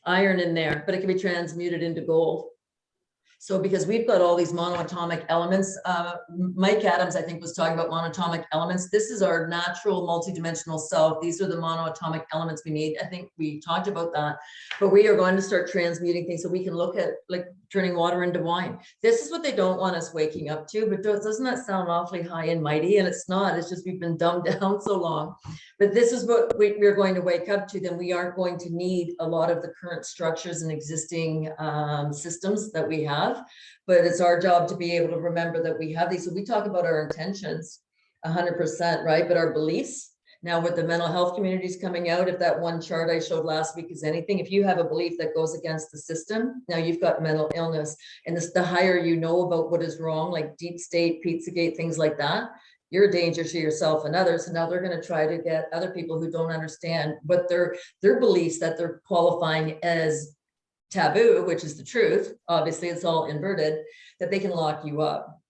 iron in there, but it can be transmuted into gold. So because we've got all these monoatomic elements, Mike Adams, I think, was talking about monoatomic elements. This is our natural multidimensional self. These are the monoatomic elements we need. I think we talked about that, but we are going to start transmuting things so we can look at like turning water into wine. This is what they don't want us waking up to, but doesn't that sound awfully high and mighty? And it's not, it's just we've been dumbed down so long. But this is what we're going to wake up to. Then we aren't going to need a lot of the current structures and existing systems that we have. But it's our job to be able to remember that we have these. So we talk about our intentions 100%, right? But our beliefs, now with the mental health communities coming out, if that one chart I showed last week is anything, if you have a belief that goes against the system, now you've got mental illness. And the higher you know about what is wrong, like deep state, Pizzagate, things like that, you're a danger to yourself and others. And now they're going to try to get other people who don't understand what their beliefs that they're qualifying as taboo, which is the truth, obviously it's all inverted, that they can lock you up.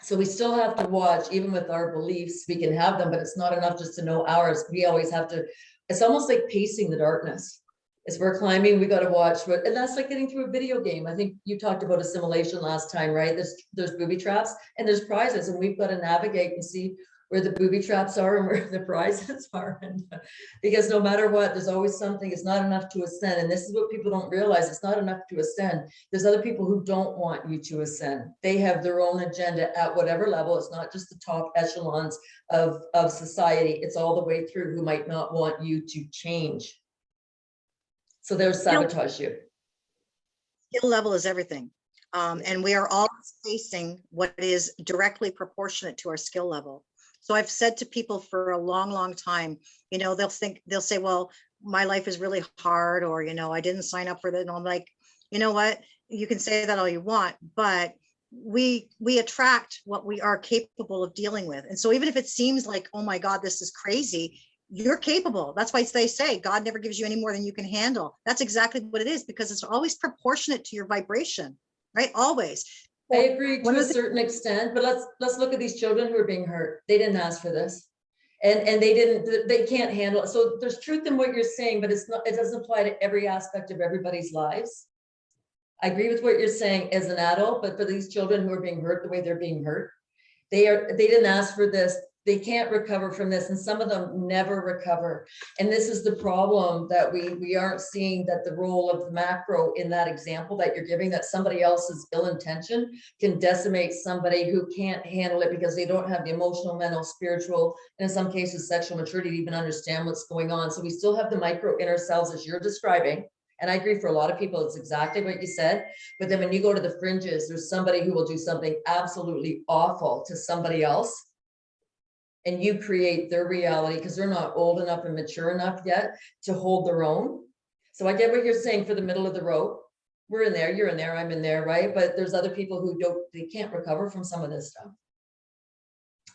So we still have to watch, even with our beliefs, we can have them, but it's not enough just to know ours. We always have to, it's almost like pacing the darkness. As we're climbing, we got to watch what, and that's like getting through a video game. I think you talked about assimilation last time, right? There's booby traps and there's prizes, and we've got to navigate and see where the booby traps are and where the prizes are. And because no matter what, there's always something. It's not enough to ascend. And this is what people don't realize. It's not enough to ascend. There's other people who don't want you to ascend. They have their own agenda at whatever level. It's not just the top echelons of society. It's all the way through who might not want you to change. So they'll sabotage you. Skill level is everything. And we are all facing what is directly proportionate to our skill level. So I've said to people for a long, long time, you know, they'll say, well, my life is really hard, or, you know, I didn't sign up for that. And I'm like, you know what, you can say that all you want, but we attract what we are capable of dealing with. And so even if it seems like, oh my God, this is crazy, you're capable. That's why they say God never gives you any more than you can handle. That's exactly what it is, because it's always proportionate to your vibration. right? Always. I agree One to a of the certain extent, but let's look at these children who are being hurt. They didn't ask for this. And they can't handle it. So there's truth in what you're saying, but it doesn't apply to every aspect of everybody's lives. I agree with what you're saying as an adult, but for these children who are being hurt the way they're being hurt, they didn't ask for this. They can't recover from this, and some of them never recover. And this is the problem, that we aren't seeing that the role of the macro in that example that you're giving, that somebody else's ill intention can decimate somebody who can't handle it because they don't have the emotional, mental, spiritual, and in some cases sexual maturity to even understand what's going on. So we still have the micro inner selves as you're describing. And I agree, for a lot of people, it's exactly what you said. But then when you go to the fringes, there's somebody who will do something absolutely awful to somebody else, and you create their reality because they're not old enough and mature enough yet to hold their own. So I get what you're saying for the middle of the road. We're in there, you're in there, I'm in there, right? But there's other people who they can't recover from some of this stuff.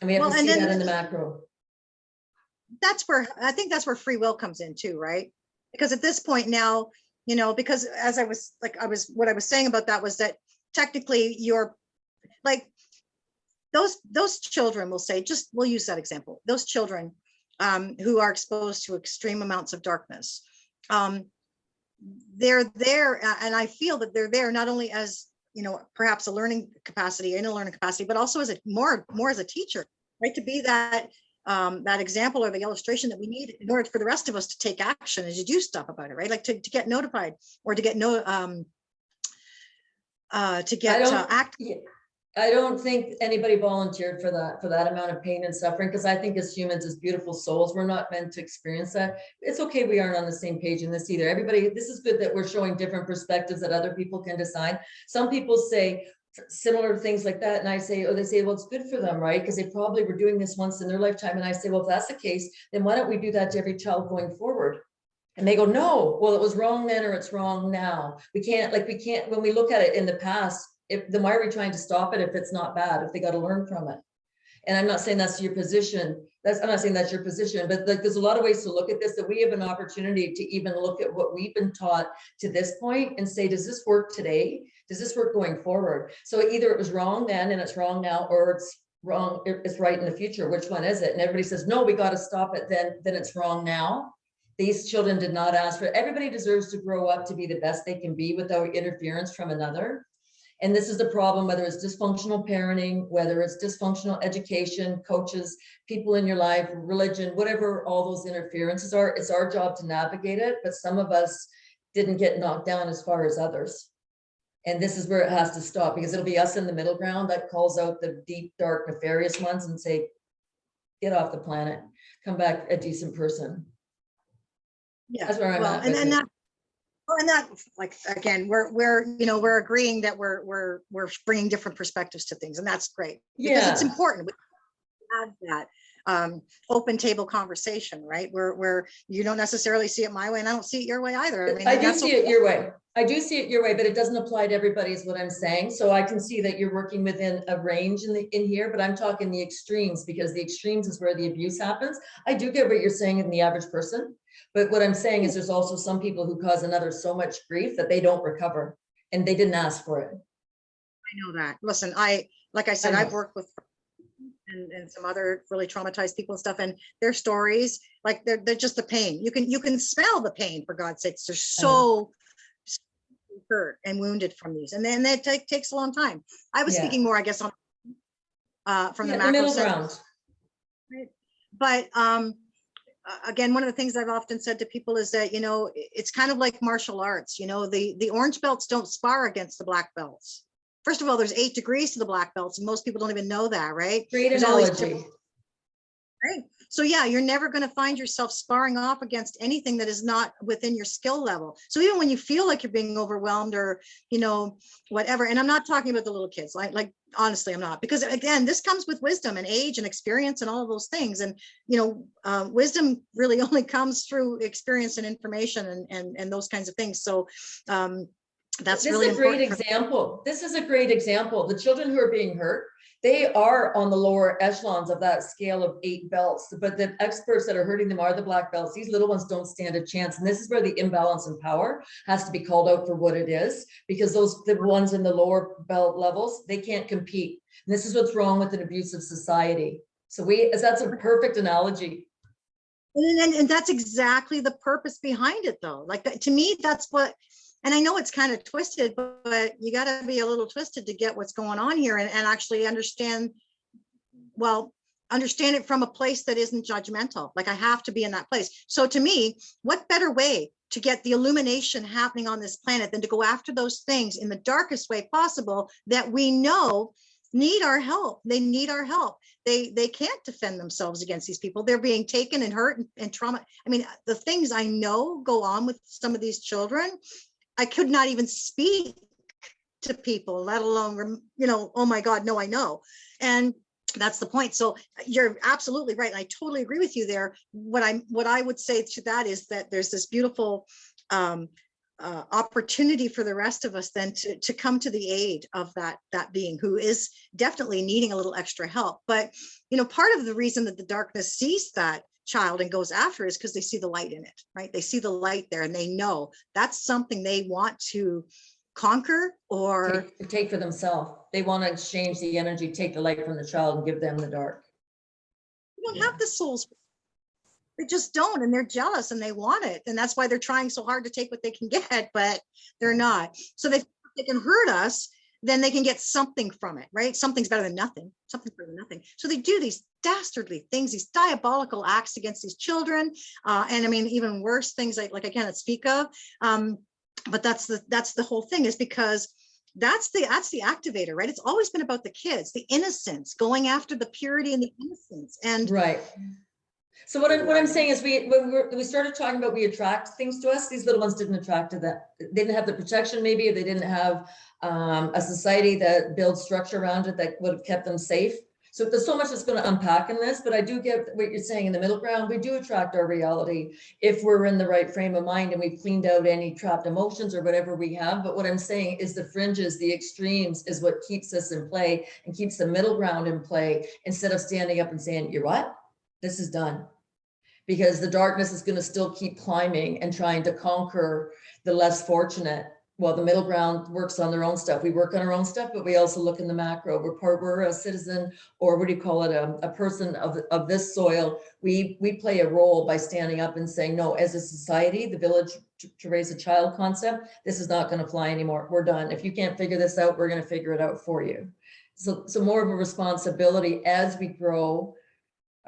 And we have to see that in the macro. I think that's where free will comes in too, right? Because at this point now, because as what I was saying about that was that technically you're like, those children will say, we'll use that example, those children who are exposed to extreme amounts of darkness, they're there, and I feel that they're there not only as perhaps a learning capacity, but also as more as a teacher, right? To be that example or the illustration that we need in order for the rest of us to take action and to do stuff about it, right? Like to get notified or to get act. I don't think anybody volunteered for that amount of pain and suffering, because I think as humans, as beautiful souls, we're not meant to experience that. It's okay, we aren't on the same page in this either. Everybody, this is good that we're showing different perspectives that other people can decide. Some people say similar things like that, and I say, they say, well, it's good for them, right? Because they probably were doing this once in their lifetime. And I say, well, if that's the case, then why don't we do that to every child going forward? And they go, no, well, it was wrong then, or it's wrong now. We can't, when we look at it in the past, then why are we trying to stop it if it's not bad, if they got to learn from it? And I'm not saying that's your position. I'm not saying that's your position, but there's a lot of ways to look at this, that we have an opportunity to even look at what we've been taught to this point and say, does this work today? Does this work going forward? So either it was wrong then and it's wrong now, or it's wrong, it's right in the future. Which one is it? And everybody says, no, we got to stop it. Then it's wrong now. These children did not ask for it. Everybody deserves to grow up to be the best they can be without interference from another. And this is the problem, whether it's dysfunctional parenting, whether it's dysfunctional education, coaches, people in your life, religion, whatever all those interferences are, it's our job to navigate it. But some of us didn't get knocked down as far as others. And this is where it has to stop, because it'll be us in the middle ground that calls out the deep, dark, nefarious ones and say, get off the planet, come back a decent person. Yeah, that's where I'm at. And that, like, again, we're agreeing that we're bringing different perspectives to things, and that's great, because it's important. We have that open table conversation, right? Where you don't necessarily see it my way, and I don't see it your way either. I mean, I do see it your way. I do see it your way, but it doesn't apply to everybody, is what I'm saying. So I can see that you're working within a range in here, but I'm talking the extremes, because the extremes is where the abuse happens. I do get what you're saying in the average person. But what I'm saying is there's also some people who cause another so much grief that they don't recover, and they didn't ask for it. I know that. Listen, like I said, I've worked with and some other really traumatized people and stuff, and their stories, like they're just the pain. You can smell the pain, for God's sakes. They're so hurt and wounded from these, and then that takes a long time. I was speaking more, I guess, on from the macro middle ground. But again, one of the things I've often said to people is that, it's kind of like martial arts. The orange belts don't spar against the black belts. First of all, there's 8 degrees to the black belts, and most people don't even know that, right? Great analogy. Right. So yeah, you're never going to find yourself sparring off against anything that is not within your skill level. So even when you feel like you're being overwhelmed or, whatever, and I'm not talking about the little kids, like honestly, I'm not, because again, this comes with wisdom and age and experience and all of those things. And, wisdom really only comes through experience and information and those kinds of things. So, That's This really is a great important. example. This is a great example. The children who are being hurt, they are on the lower echelons of that scale of 8 belts, but the experts that are hurting them are the black belts. These little ones don't stand a chance. And this is where the imbalance in power has to be called out for what it is, because the ones in the lower belt levels, they can't compete. And this is what's wrong with an abusive society. So that's a perfect analogy. And that's exactly the purpose behind it, though. Like to me, that's what, and I know it's kind of twisted, but you got to be a little twisted to get what's going on here and actually understand, well, understand it from a place that isn't judgmental. Like I have to be in that place. So to me, what better way to get the illumination happening on this planet than to go after those things in the darkest way possible that we know need our help. They need our help. They can't defend themselves against these people. They're being taken and hurt and trauma. I mean, the things I know go on with some of these children, I could not even speak to people, let alone, oh my God, no, I know. And that's the point. So you're absolutely right. And I totally agree with you there. What I would say to that is that there's this beautiful opportunity for the rest of us then to come to the aid of that being who is definitely needing a little extra help. But, part of the reason that the darkness sees that child and goes after is because they see the light in it, right? They see the light there and they know that's something they want to conquer or take for themselves. They want to exchange the energy, take the light from the child and give them the dark. You don't have the souls. They just don't, and they're jealous and they want it. And that's why they're trying so hard to take what they can get, but they're not. So they can hurt us, then they can get something from it, right? Something's better than nothing. Something's better than nothing. So they do these dastardly things, these diabolical acts against these children. And I mean, even worse things like I cannot speak of. But that's the whole thing, is because that's the activator, right? It's always been about the kids, the innocence, going after the purity and the innocence. And right. So what I'm saying is when we started talking about we attract things to us, these little ones didn't attract to that. They didn't have the protection, maybe, or they didn't have a society that builds structure around it that would have kept them safe. So there's so much that's going to unpack in this, but I do get what you're saying in the middle ground. We do attract our reality if we're in the right frame of mind and we've cleaned out any trapped emotions or whatever we have. But what I'm saying is the fringes, the extremes is what keeps us in play and keeps the middle ground in play, instead of standing up and saying, you're what? This is done. Because the darkness is going to still keep climbing and trying to conquer the less fortunate. Well, the middle ground works on their own stuff. We work on our own stuff, but we also look in the macro. We're a citizen, or what do you call it, a person of this soil. We play a role by standing up and saying, no, as a society, the village to raise a child concept, this is not going to fly anymore. We're done. If you can't figure this out, we're going to figure it out for you. So more of a responsibility as we grow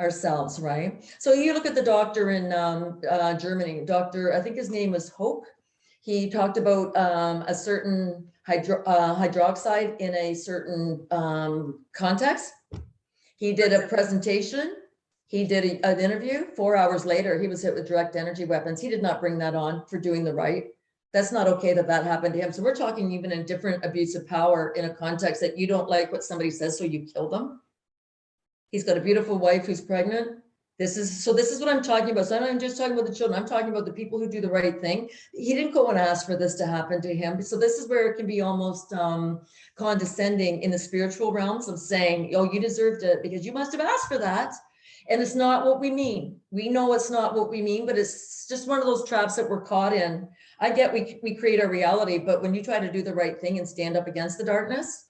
ourselves, right? So you look at the doctor in Germany, I think his name was Hoke. He talked about a certain hydroxide in a certain context. He did a presentation. He did an interview. 4 hours later, he was hit with direct energy weapons. He did not bring that on for doing the right. That's not okay that happened to him. So we're talking even in different abuse of power in a context that you don't like what somebody says, so you kill them. He's got a beautiful wife who's pregnant. This is what I'm talking about. So I'm not just talking about the children. I'm talking about the people who do the right thing. He didn't go and ask for this to happen to him. So this is where it can be almost condescending in the spiritual realms of saying, oh, you deserved it because you must have asked for that. And it's not what we mean. We know it's not what we mean, but it's just one of those traps that we're caught in. I get we create our reality, but when you try to do the right thing and stand up against the darkness,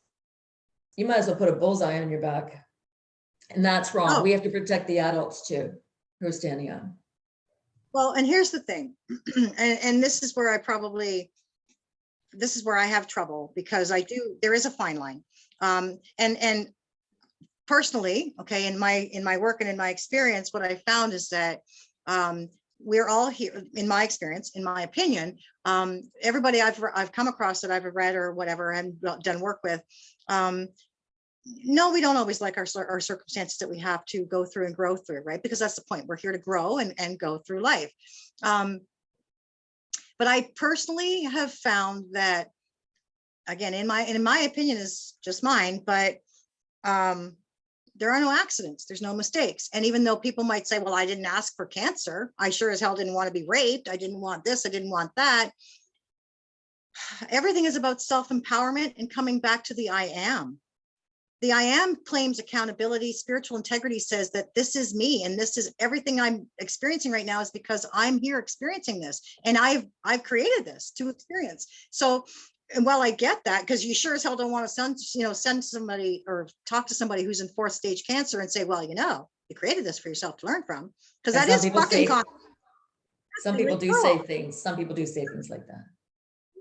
you might as well put a bullseye on your back. And that's wrong. Oh. We have to protect the adults too, who are standing up. Well, and here's the thing, and this is where I have trouble, because there is a fine line. And personally, okay, in my work and in my experience, what I found is that we're all here, in my experience, in my opinion, everybody I've come across that I've read or whatever and done work with, no, we don't always like our circumstances that we have to go through and grow through, right? Because that's the point. We're here to grow and go through life. But I personally have found that, again, in my opinion, is just mine, but there are no accidents. There's no mistakes. And even though people might say, well, I didn't ask for cancer, I sure as hell didn't want to be raped. I didn't want this. I didn't want that. Everything is about self-empowerment and coming back to the I am. The I am claims accountability. Spiritual integrity says that this is me, and this is everything I'm experiencing right now is because I'm here experiencing this, and I've created this to experience. So, and while I get that, because you sure as hell don't want to send somebody or talk to somebody who's in 4th stage cancer and say, well, you created this for yourself to learn from, because And that is fucking some people do say things. Some people do say things like that.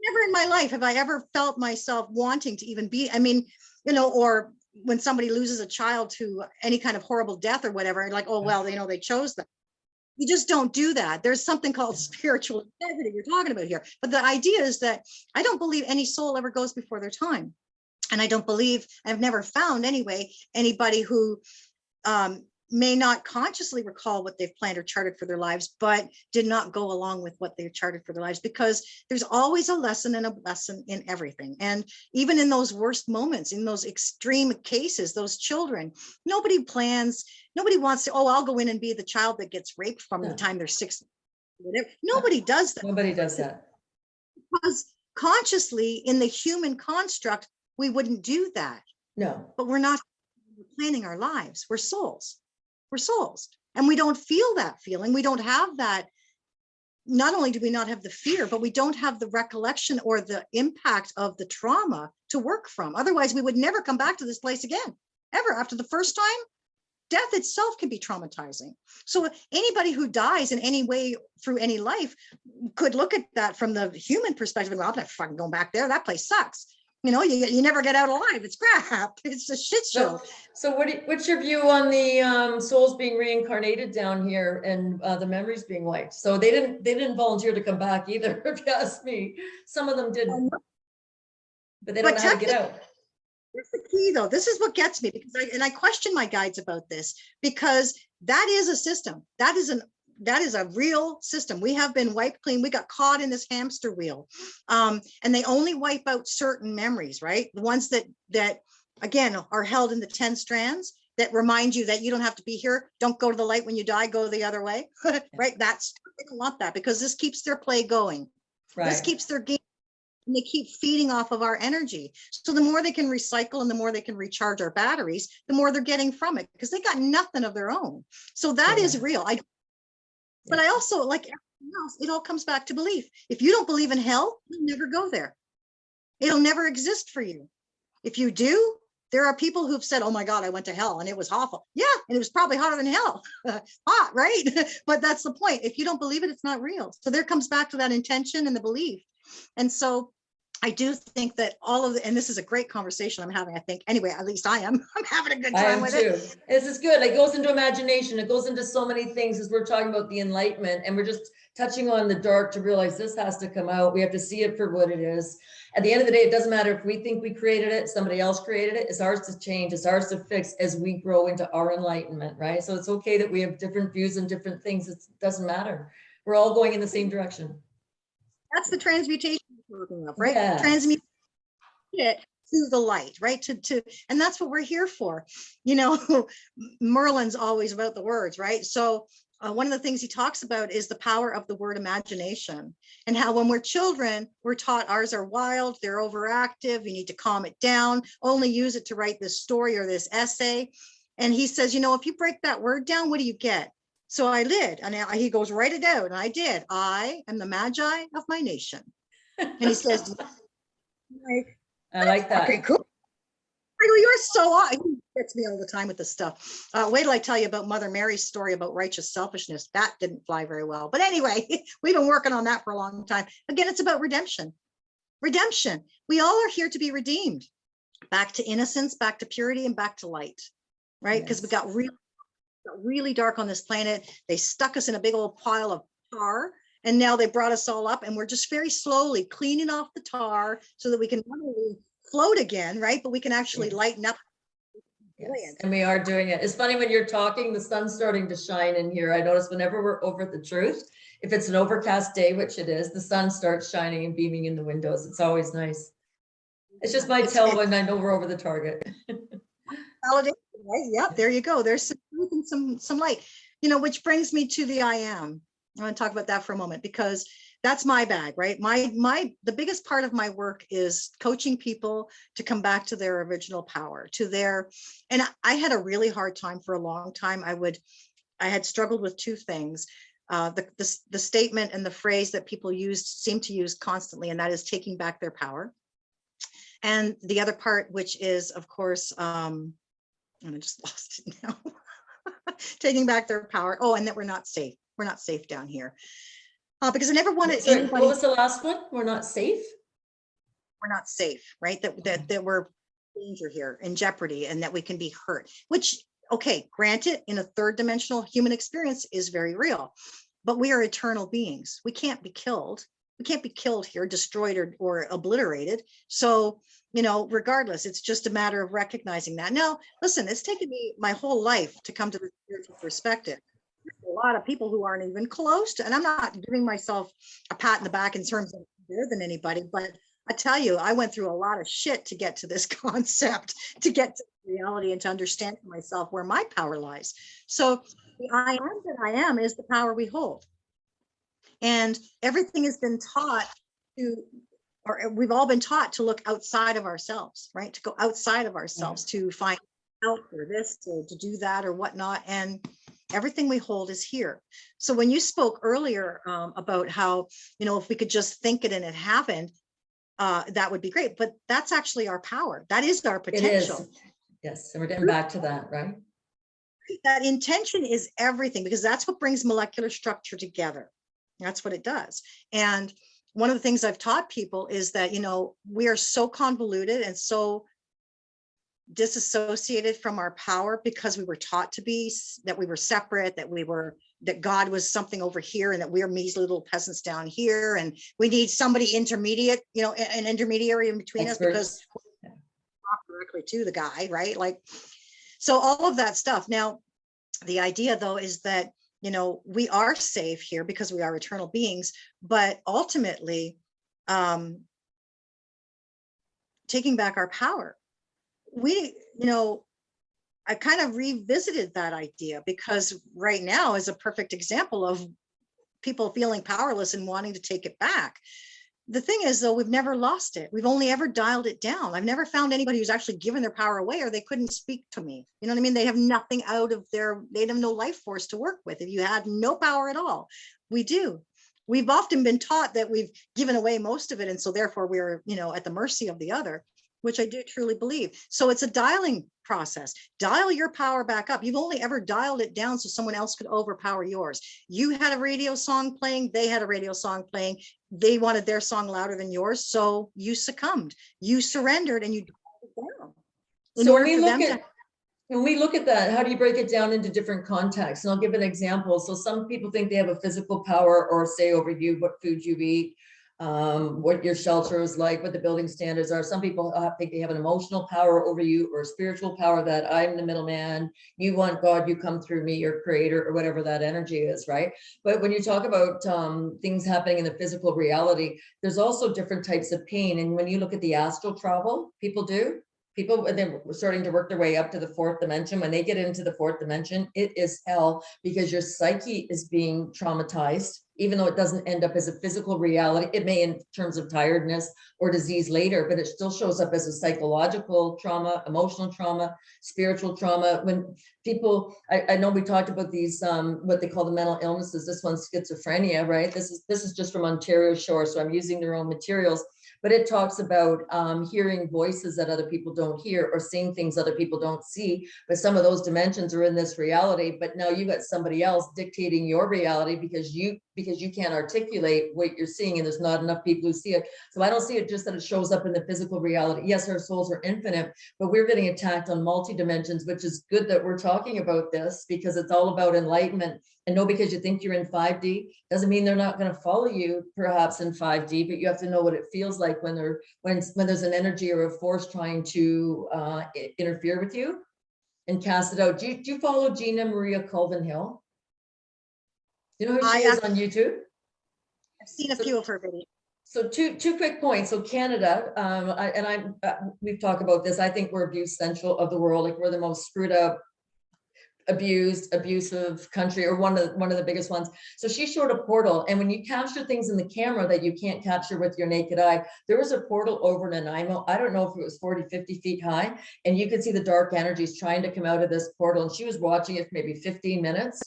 Never in my life have I ever felt myself wanting to even be, I mean, or when somebody loses a child to any kind of horrible death or whatever, like, oh, well, they chose that. You just don't do that. There's something called spiritual integrity you're talking about here. But the idea is that I don't believe any soul ever goes before their time. And I don't believe, I've never found anyway, anybody who may not consciously recall what they've planned or charted for their lives, but did not go along with what they've charted for their lives, because there's always a lesson and a lesson in everything. And even in those worst moments, in those extreme cases, those children, nobody plans, nobody wants to, oh, I'll go in and be the child that gets raped from the time they're 6. Whatever. Nobody does that. Nobody does that. Because consciously in the human construct, we wouldn't do that. No. But we're not planning our lives. We're souls. We're souls, and we don't feel that feeling. We don't have that. Not only do we not have the fear, but we don't have the recollection or the impact of the trauma to work from. Otherwise, we would never come back to this place again, ever. After the first time, death itself can be traumatizing. So anybody who dies in any way through any life could look at that from the human perspective and go, I'm not fucking going back there. That place sucks. You never get out alive. It's crap. It's a shit show. So what's your view on the souls being reincarnated down here and the memories being wiped? So they didn't volunteer to come back either, if you ask me. Some of them didn't, but they don't know how to get out. That's the key, though. This is what gets me, because I question my guides about this, because that is a system. That is a real system. We have been wiped clean. We got caught in this hamster wheel. And they only wipe out certain memories, right? The ones that again are held in the 10 strands that remind you that you don't have to be here. Don't go to the light when you die, go the other way. Right? They don't want that, because this keeps their play going. Right. This keeps their game, and they keep feeding off of our energy. So the more they can recycle and the more they can recharge our batteries, the more they're getting from it, because they got nothing of their own. So that is real. But I also, like everything else, it all comes back to belief. If you don't believe in hell, you'll never go there. It'll never exist for you. If you do, there are people who've said, oh my God, I went to hell and it was awful. Yeah, and it was probably hotter than hell. Hot, right? But that's the point. If you don't believe it, it's not real. So there comes back to that intention and the belief. And so I do think that and this is a great conversation I'm having, I think. Anyway, at least I am. I'm having a good time with it. This is good. It goes into imagination. It goes into so many things, as we're talking about the enlightenment, and we're just touching on the dark to realize this has to come out. We have to see it for what it is. At the end of the day, it doesn't matter if we think we created it, somebody else created it. It's ours to change. It's ours to fix as we grow into our enlightenment, right? So it's okay that we have different views and different things. It doesn't matter. We're all going in the same direction. That's the transmutation we're talking of, right? Yes. Transmute it to the light, right? And that's what we're here for. Merlin's always about the words, right? So one of the things he talks about is the power of the word imagination, and how when we're children, we're taught ours are wild, they're overactive, you need to calm it down, only use it to write this story or this essay. And he says, if you break that word down, what do you get? So I did, and he goes, write it out, and I did. I am the magi of my nation. And he says, I like that. Okay, cool. I go, you're so awesome. He gets me all the time with this stuff. Wait till I tell you about Mother Mary's story about righteous selfishness. That didn't fly very well. But anyway, we've been working on that for a long time. Again, it's about redemption. Redemption. We all are here to be redeemed. Back to innocence, back to purity, and back to light. Right? Because we got really dark on this planet. They stuck us in a big old pile of tar, and now they brought us all up, and we're just very slowly cleaning off the tar so that we can not only float again, right, but we can actually lighten up. Yes. And we are doing it. It's funny when you're talking, the sun's starting to shine in here. I notice whenever we're over the truth, if it's an overcast day, which it is, the sun starts shining and beaming in the windows. It's always nice. It's just my tell when I know we're over the target. Validation. Right? Yep, there you go. There's some truth and some light, which brings me to the I am. I want to talk about that for a moment, because that's my bag, right? The biggest part of my work is coaching people to come back to their original power, and I had a really hard time for a long time. I had struggled with two things. The statement and the phrase that people seem to use constantly, and that is taking back their power. And the other part, which is, of course, and I just lost it now, taking back their power. Oh, and that we're not safe. We're not safe down here. Because I never wanted anybody. What was the last one? We're not safe? We're not safe, right? That we're in danger here, in jeopardy, and that we can be hurt, which, okay, granted, in a third dimensional human experience is very real, but we are eternal beings. We can't be killed. We can't be killed here, destroyed or obliterated. So, regardless, it's just a matter of recognizing that. Now, listen, it's taken me my whole life to come to the spiritual perspective. There's a lot of people who aren't even close to, and I'm not giving myself a pat in the back in terms of better than anybody, but I tell you, I went through a lot of shit to get to this concept, to get to reality, and to understand for myself where my power lies. So the I am that I am is the power we hold. And everything has been taught or we've all been taught to look outside of ourselves, right? To go outside of ourselves, to find help or this, or to do that or whatnot. And everything we hold is here. So when you spoke earlier about how, if we could just think it and it happened, that would be great. But that's actually our power. That is our potential. It is. Yes. And we're getting back to that, right? That intention is everything, because that's what brings molecular structure together. That's what it does. And one of the things I've taught people is that, we are so convoluted and so disassociated from our power because we were taught to be, that we were separate, that God was something over here, and that we're measly little peasants down here, and we need somebody intermediate, an intermediary in between us, because we're not directly to the guy, right? Like, so all of that stuff. Now, the idea though is that, we are safe here because we are eternal beings, but ultimately, taking back our power, I kind of revisited that idea, because right now is a perfect example of people feeling powerless and wanting to take it back. The thing is, though, we've never lost it. We've only ever dialed it down. I've never found anybody who's actually given their power away, or they couldn't speak to me. You know what I mean? They have nothing they have no life force to work with. If you had no power at all, we do. We've often been taught that we've given away most of it, and so therefore we're, at the mercy of the other, which I do truly believe. So it's a dialing process. Dial your power back up. You've only ever dialed it down so someone else could overpower yours. You had a radio song playing, they had a radio song playing, they wanted their song louder than yours, so you succumbed, you surrendered, and you dialed it down. So when we look at that, how do you break it down into different contexts? And I'll give an example. So some people think they have a physical power, or say over you, what food you eat, what your shelter is like, what the building standards are. Some people think they have an emotional power over you, or a spiritual power, that I'm the middleman, you want God, you come through me, your creator, or whatever that energy is, right? But when you talk about things happening in the physical reality, there's also different types of pain. And when you look at the astral travel people, when they're starting to work their way up to the fourth dimension, when they get into the fourth dimension, it is hell, because your psyche is being traumatized, even though it doesn't end up as a physical reality. It may in terms of tiredness or disease later, but it still shows up as a psychological trauma, emotional trauma, spiritual trauma. When people, I know we talked about these, what they call the mental illnesses. This one's schizophrenia, right? This is just from Ontario Shore, so I'm using their own materials. But it talks about hearing voices that other people don't hear, or seeing things other people don't see. But some of those dimensions are in this reality. But now you got somebody else dictating your reality, because you can't articulate what you're seeing, and there's not enough people who see it. So I don't see it just that it shows up in the physical reality. Yes, our souls are infinite, but we're getting attacked on multi-dimensions, which is good that we're talking about this, because it's all about enlightenment. And no, because you think you're in 5D doesn't mean they're not going to follow you perhaps in 5D, but you have to know what it feels like when there's an energy or a force trying to interfere with you and cast it out. Do you follow Gina Maria Colvin Hill? You know who she is on YouTube? I've seen a few of her videos. So two quick points. So Canada, we've talked about this. I think we're viewed central of the world, like we're the most screwed up abused, abusive country, or one of the biggest ones. So she showed a portal, and when you capture things in the camera that you can't capture with your naked eye, there was a portal over Nanaimo. I don't know if it was 40, 50 feet high, and you could see the dark energies trying to come out of this portal, and she was watching it for maybe 15 minutes.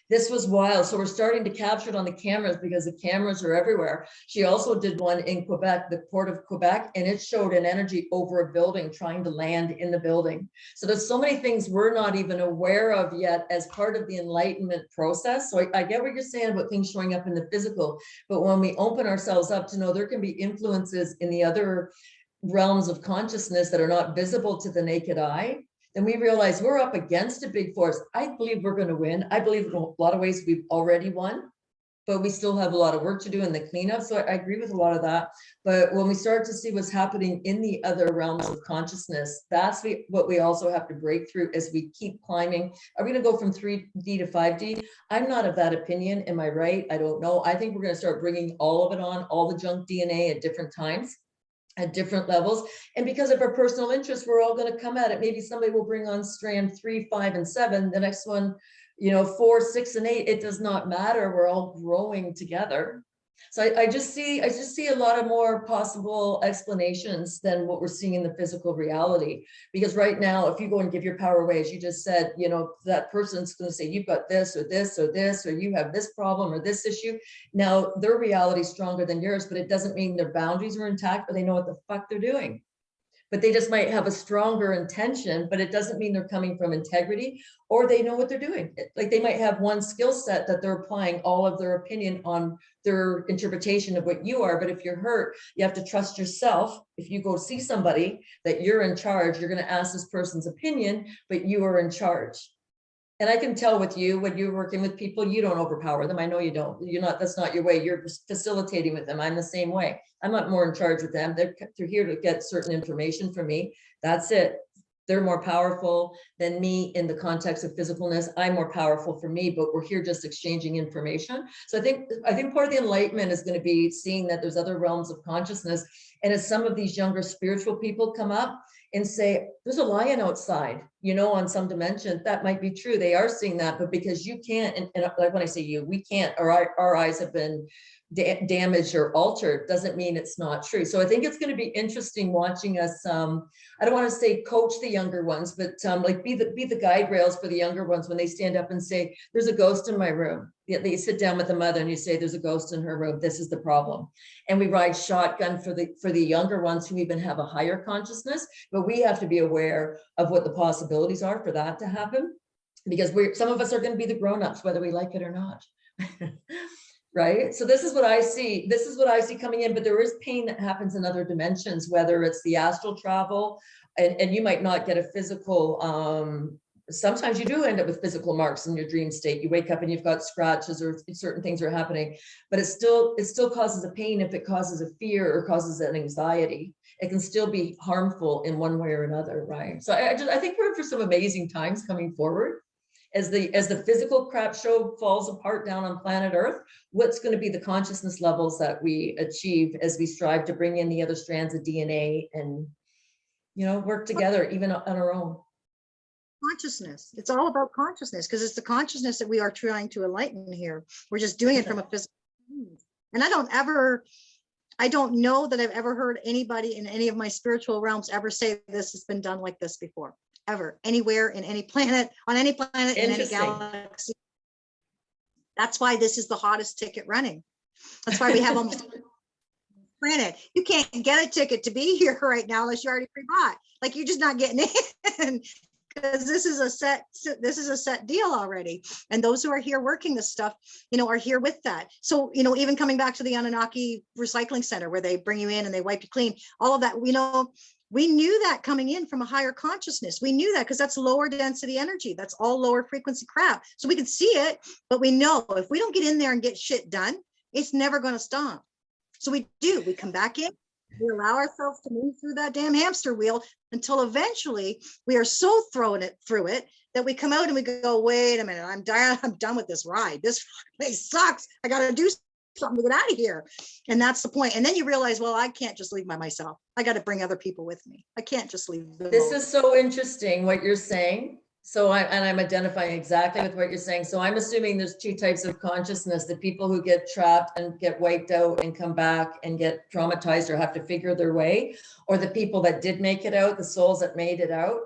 This was wild. So we're starting to capture it on the cameras because the cameras are everywhere. She also did one in Quebec, the port of Quebec, and it showed an energy over a building trying to land in the building. So there's so many things we're not even aware of yet as part of the enlightenment process. So I get what you're saying about things showing up in the physical, but when we open ourselves up to know there can be influences in the other realms of consciousness that are not visible to the naked eye, then we realize we're up against a big force. I believe we're going to win. I believe in a lot of ways we've already won, but we still have a lot of work to do in the cleanup. So I agree with a lot of that. But when we start to see what's happening in the other realms of consciousness, that's what we also have to break through as we keep climbing. Are we going to go from 3D to 5D? I'm not of that opinion. Am I right? I don't know. I think we're going to start bringing all of it on, all the junk DNA at different times, at different levels. And because of our personal interests, we're all going to come at it. Maybe somebody will bring on strand 3, 5, and 7. The next one, 4, 6, and 8. It does not matter. We're all growing together. So I just see a lot of more possible explanations than what we're seeing in the physical reality. Because right now, if you go and give your power away, as you just said, that person's going to say, you've got this or this or this, or you have this problem or this issue. Now their reality is stronger than yours, but it doesn't mean their boundaries are intact, or they know what the fuck they're doing. But they just might have a stronger intention, but it doesn't mean they're coming from integrity, or they know what they're doing. Like they might have one skill set that they're applying all of their opinion on their interpretation of what you are. But if you're hurt, you have to trust yourself. If you go see somebody that you're in charge, you're going to ask this person's opinion, but you are in charge. And I can tell with you, when you're working with people, you don't overpower them. I know you don't. That's not your way. You're facilitating with them. I'm the same way. I'm not more in charge with them. They're here to get certain information from me. That's it. They're more powerful than me in the context of physicalness. I'm more powerful for me, but we're here just exchanging information. So I think part of the enlightenment is going to be seeing that there's other realms of consciousness. And as some of these younger spiritual people come up and say, there's a lion outside, on some dimension, that might be true. They are seeing that, but because you can't, and like when I say you, we can't, or our eyes have been damaged or altered, doesn't mean it's not true. So I think it's going to be interesting watching us. I don't want to say coach the younger ones, but like be the guide rails for the younger ones when they stand up and say, there's a ghost in my room. They sit down with the mother and you say, there's a ghost in her room. This is the problem. And we ride shotgun for the younger ones who even have a higher consciousness, but we have to be aware of what the possibilities are for that to happen, because some of us are going to be the grown-ups, whether we like it or not. Right? So this is what I see. This is what I see coming in, but there is pain that happens in other dimensions, whether it's the astral travel, and you might not get a physical, sometimes you do end up with physical marks in your dream state. You wake up and you've got scratches or certain things are happening, but it still causes a pain. If it causes a fear or causes an anxiety, it can still be harmful in one way or another, right? So I think we're in for some amazing times coming forward. As the physical crap show falls apart down on planet Earth, what's going to be the consciousness levels that we achieve as we strive to bring in the other strands of DNA and, work together even on our own? Consciousness. It's all about consciousness, because it's the consciousness that we are trying to enlighten here. We're just doing it from a physical. And I don't know that I've ever heard anybody in any of my spiritual realms ever say this has been done like this before. Ever, anywhere, in any planet, on any planet, in any galaxy. That's why this is the hottest ticket running. That's why we have almost planet. You can't get a ticket to be here right now unless you already pre-bought. Like, you're just not getting in, because this is a set deal already. And those who are here working this stuff, are here with that. So, even coming back to the Anunnaki recycling center where they bring you in and they wipe you clean, all of that, we knew that coming in from a higher consciousness. We knew that because that's lower density energy. That's all lower frequency crap. So we could see it, but we know if we don't get in there and get shit done, it's never going to stop. So we come back in, we allow ourselves to move through that damn hamster wheel until eventually we are so thrown through it that we come out and we go, wait a minute, I'm done with this ride. This place sucks. I got to do something to get out of here. And that's the point. And then you realize, well, I can't just leave by myself. I got to bring other people with me. I can't just leave them. This is so interesting what you're saying. So I'm identifying exactly with what you're saying. So I'm assuming there's two types of consciousness: the people who get trapped and get wiped out and come back and get traumatized or have to figure their way, or the people that did make it out, the souls that made it out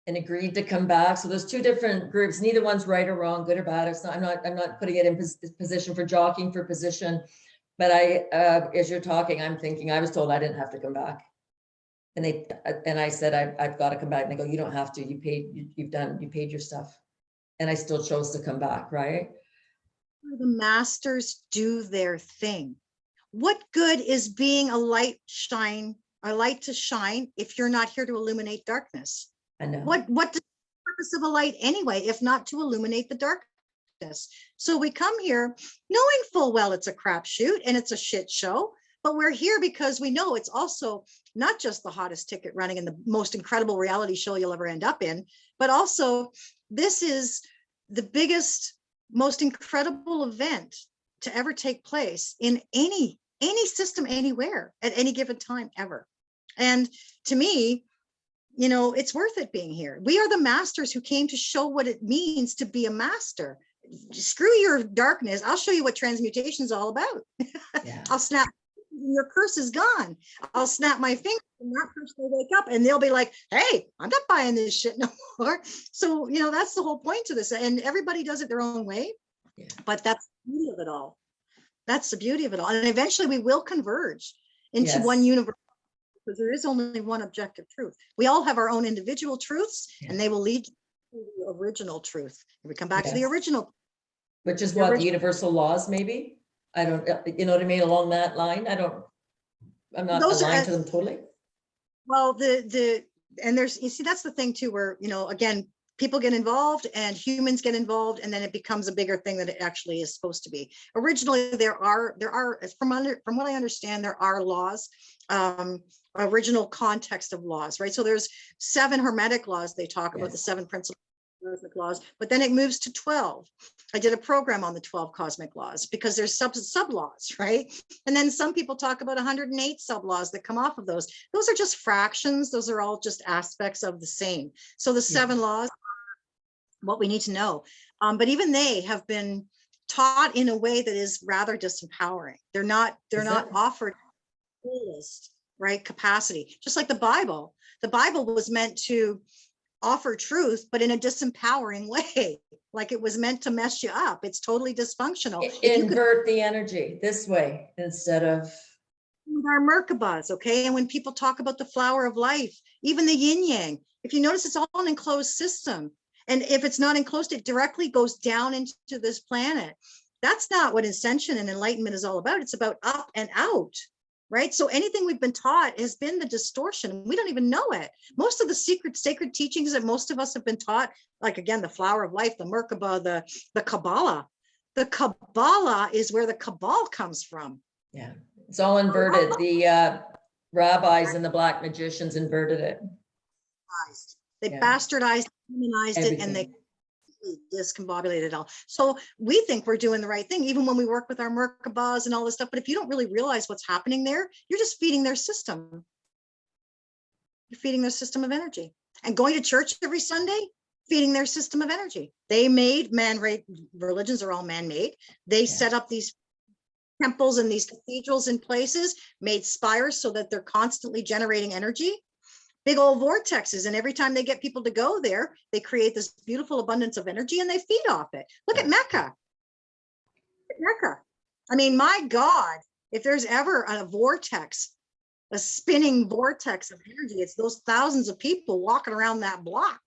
and agreed to come back. So there's two different groups. Neither one's right or wrong, good or bad. It's not, I'm not putting it in position for jockeying for position. But as you're talking, I'm thinking, I was told I didn't have to come back. And I said, I've got to come back. And they go, you don't have to, you paid your stuff. And I still chose to come back, right? The masters do their thing. What good is being a light to shine if you're not here to illuminate darkness? I know. What is the purpose of a light anyway, if not to illuminate the darkness? So we come here knowing full well it's a crapshoot and it's a shit show, but we're here because we know it's also not just the hottest ticket running and the most incredible reality show you'll ever end up in, but also this is the biggest, most incredible event to ever take place in any system anywhere at any given time ever. And to me, you know, it's worth it being here. We are the masters who came to show what it means to be a master. Screw your darkness. I'll show you what transmutation is all about. Yeah. I'll snap, your curse is gone. I'll snap my finger and that person will wake up and they'll be like, hey, I'm not buying this shit no more. So, you know, that's the whole point to this. And everybody does it their own way. Yeah. But that's the beauty of it all. That's the beauty of it all. And eventually we will converge into one universe, because there is only one objective truth. We all have our own individual truths, and they will lead to the original truth. And we come back to the original. Which is what, the universal laws, maybe? I don't, you know what I mean, along that line? I'm not aligned to them totally. Well, and there's, you see, that's the thing too, where, you know, again, people get involved and humans get involved, and then it becomes a bigger thing than it actually is supposed to be. Originally, there are from what I understand, there are laws, original context of laws, right? So there's 7 hermetic laws. They talk about the 7 principles of cosmic laws, but then it moves to 12. I did a program on the 12 cosmic laws because there's sub laws, right? And then some people talk about 108 sub laws that come off of those. Those are just fractions. Those are all just aspects of the same. So the 7 laws, what we need to know. But even they have been taught in a way that is rather disempowering. They're not offered fullest, right, capacity. Just like the Bible was meant to offer truth, but in a disempowering way. Like it was meant to mess you up. It's totally dysfunctional. Invert the energy this way instead of our Merkabahs, okay? And when people talk about the flower of life, even the yin yang, if you notice, it's all an enclosed system. And if it's not enclosed, it directly goes down into this planet. That's not what ascension and enlightenment is all about. It's about up and out, right? So anything we've been taught has been the distortion. We don't even know it. Most of the sacred teachings that most of us have been taught, like again, the flower of life, the Merkabah, the Kabbalah. The Kabbalah is where the Cabal comes from. Yeah, it's all inverted. The rabbis and the black magicians inverted it. They bastardized, humanized it, and they discombobulated it all. So we think we're doing the right thing, even when we work with our Merkabahs and all this stuff. But if you don't really realize what's happening there, you're just feeding their system. You're feeding their system of energy. And going to church every Sunday, feeding their system of energy. They made man-made, religions are all man-made. They set up these temples and these cathedrals in places, made spires so that they're constantly generating energy. Big old vortexes, and every time they get people to go there, they create this beautiful abundance of energy and they feed off it. Look at Mecca. I mean, my God, if there's ever a vortex, a spinning vortex of energy, it's those thousands of people walking around that block.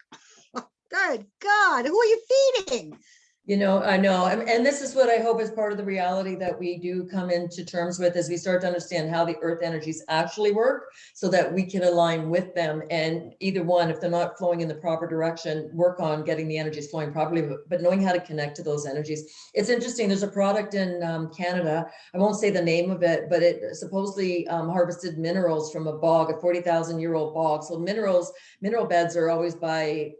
Good God, who are you feeding? You know, I know. And this is what I hope is part of the reality that we do come into terms with as we start to understand how the earth energies actually work so that we can align with them. And either one, if they're not flowing in the proper direction, work on getting the energies flowing properly, but knowing how to connect to those energies. It's interesting. There's a product in Canada. I won't say the name of it, but it supposedly harvested minerals from a bog, a 40,000-year-old bog. So mineral beds are always by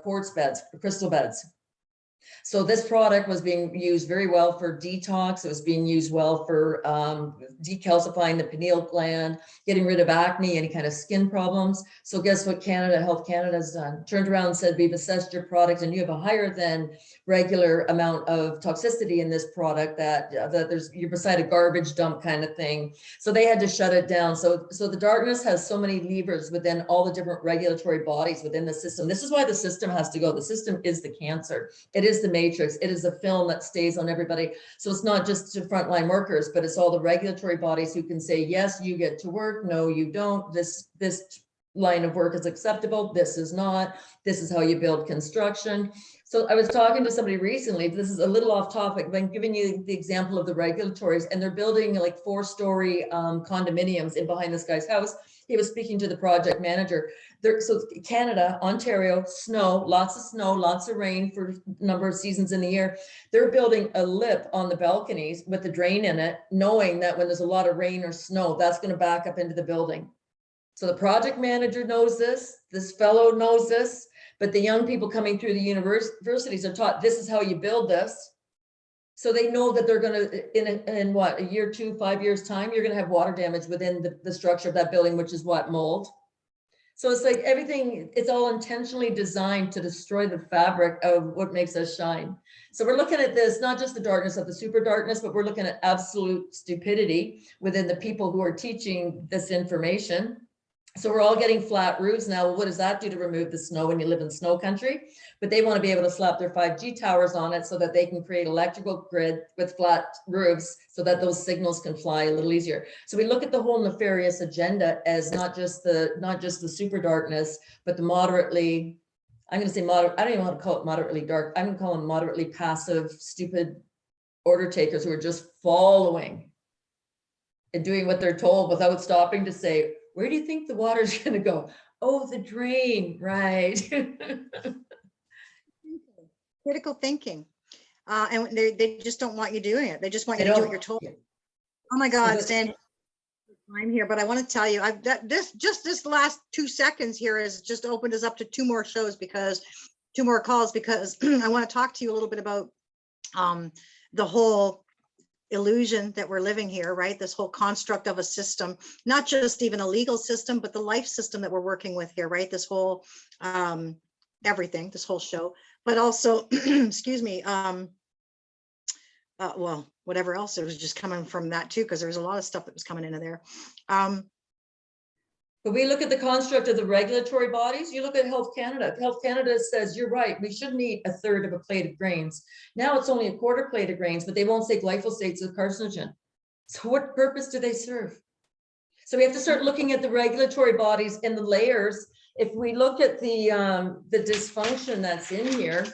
quartz beds, crystal beds. So this product was being used very well for detox. It was being used well for decalcifying the pineal gland, getting rid of acne, any kind of skin problems. So guess what Health Canada has done? Turned around and said, we've assessed your product and you have a higher than regular amount of toxicity in this product that you're beside a garbage dump kind of thing. So they had to shut it down. So the darkness has so many levers within all the different regulatory bodies within the system. This is why the system has to go. The system is the cancer. It is the matrix. It is the film that stays on everybody. So it's not just to frontline workers, but it's all the regulatory bodies who can say, yes, you get to work. No, you don't. This line of work is acceptable. This is not. This is how you build construction. So I was talking to somebody recently, this is a little off topic, but I'm giving you the example of the regulatories, and they're building like 4-story condominiums in behind this guy's house. He was speaking to the project manager. So Canada, Ontario, snow, lots of rain for a number of seasons in the year. They're building a lip on the balconies with the drain in it, knowing that when there's a lot of rain or snow, that's going to back up into the building. So the project manager knows this fellow knows this, but the young people coming through the universities are taught this is how you build this. So they know that they're going to, in what, a year, 2, 5 years time, you're going to have water damage within the structure of that building, which is what, mold. So it's like everything, it's all intentionally designed to destroy the fabric of what makes us shine. So we're looking at this, not just the darkness of the super darkness, but we're looking at absolute stupidity within the people who are teaching this information. So we're all getting flat roofs now. Well, what does that do to remove the snow when you live in snow country? But they want to be able to slap their 5G towers on it so that they can create electrical grid with flat roofs so that those signals can fly a little easier. So we look at the whole nefarious agenda as not just the super darkness, but the moderately, I'm going to say moderate, I don't even want to call it moderately dark. I'm going to call them moderately passive, stupid order takers who are just following and doing what they're told without stopping to say, where do you think the water's going to go? Oh, the drain, right? Critical thinking. And they just don't want you doing it. They just want you to do what you're told. Yeah. Oh my God, So Stan, I'm here, but I want to tell you, this last 2 seconds here has just opened us up to 2 more shows because 2 more calls because I want to talk to you a little bit about the whole illusion that we're living here, right? This whole construct of a system, not just even a legal system, but the life system that we're working with here, right? This whole everything, this whole show, but also, excuse me, well, whatever else, it was just coming from that too, because there was a lot of stuff that was coming into there. But we look at the construct of the regulatory bodies. You look at Health Canada. Health Canada says, you're right, we shouldn't eat 1/3 of a plate of grains. Now it's only 1/4 plate of grains, but they won't say glyphosate's a carcinogen. So what purpose do they serve? So we have to start looking at the regulatory bodies and the layers. If we look at the dysfunction that's in here,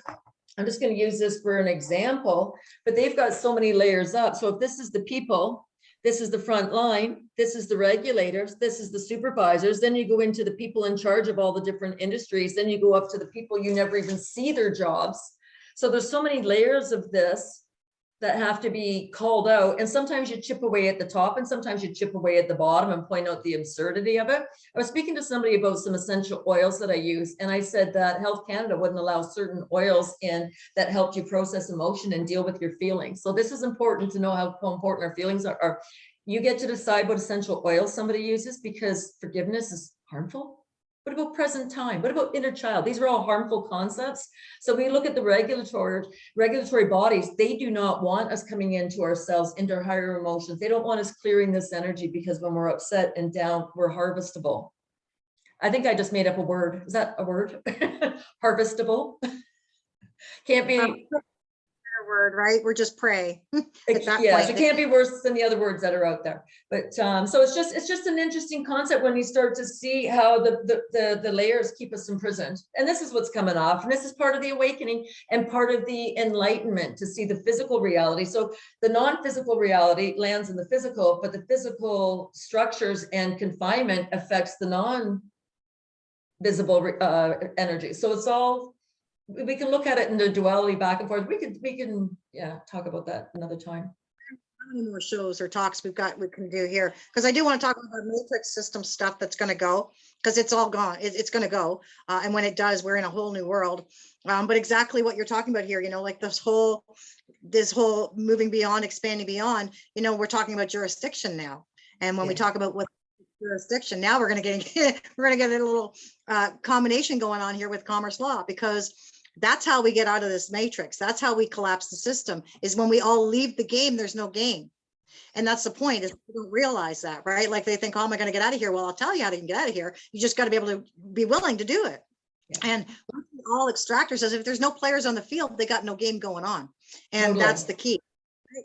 I'm just going to use this for an example, but they've got so many layers up. So if this is the people, this is the front line, this is the regulators, this is the supervisors, then you go into the people in charge of all the different industries, then you go up to the people you never even see their jobs. So there's so many layers of this that have to be called out. And sometimes you chip away at the top and sometimes you chip away at the bottom and point out the absurdity of it. I was speaking to somebody about some essential oils that I use. And I said that Health Canada wouldn't allow certain oils in that helped you process emotion and deal with your feelings. So this is important to know how important our feelings are. You get to decide what essential oils somebody uses because forgiveness is harmful. What about present time? What about inner child? These are all harmful concepts. So we look at the regulatory bodies. They do not want us coming into ourselves, into our higher emotions. They don't want us clearing this energy because when we're upset and down, we're harvestable. I think I just made up a word. Is that a word? Harvestable? Can't be. Word, right? We're just prey. Yes, it can't be worse than the other words that are out there. But so it's just an interesting concept when you start to see how the layers keep us imprisoned. And this is what's coming off. And this is part of the awakening and part of the enlightenment to see the physical reality. So the non-physical reality lands in the physical, but the physical structures and confinement affects the non-visible energy. So it's all, we can look at it in the duality back and forth. We can talk about that another time. how many more shows or talks we can do here, because I do want to talk about matrix system stuff that's going to go, because it's all gone. It's going to go, and when it does, we're in a whole new world. But exactly what you're talking about here, like this whole moving beyond, expanding beyond, we're talking about jurisdiction now. And when we talk about what jurisdiction, now we're going to get a little combination going on here with commerce law, because that's how we get out of this matrix. That's how we collapse the system, is when we all leave the game, there's no game. And that's the point, is people don't realize that, right? Like they think, oh, am I going to get out of here? Well, I'll tell you how to get out of here. You just got to be able to be willing to do it. Yeah. And all extractors says, if there's no players on the field, they got no game going on. And that's the key.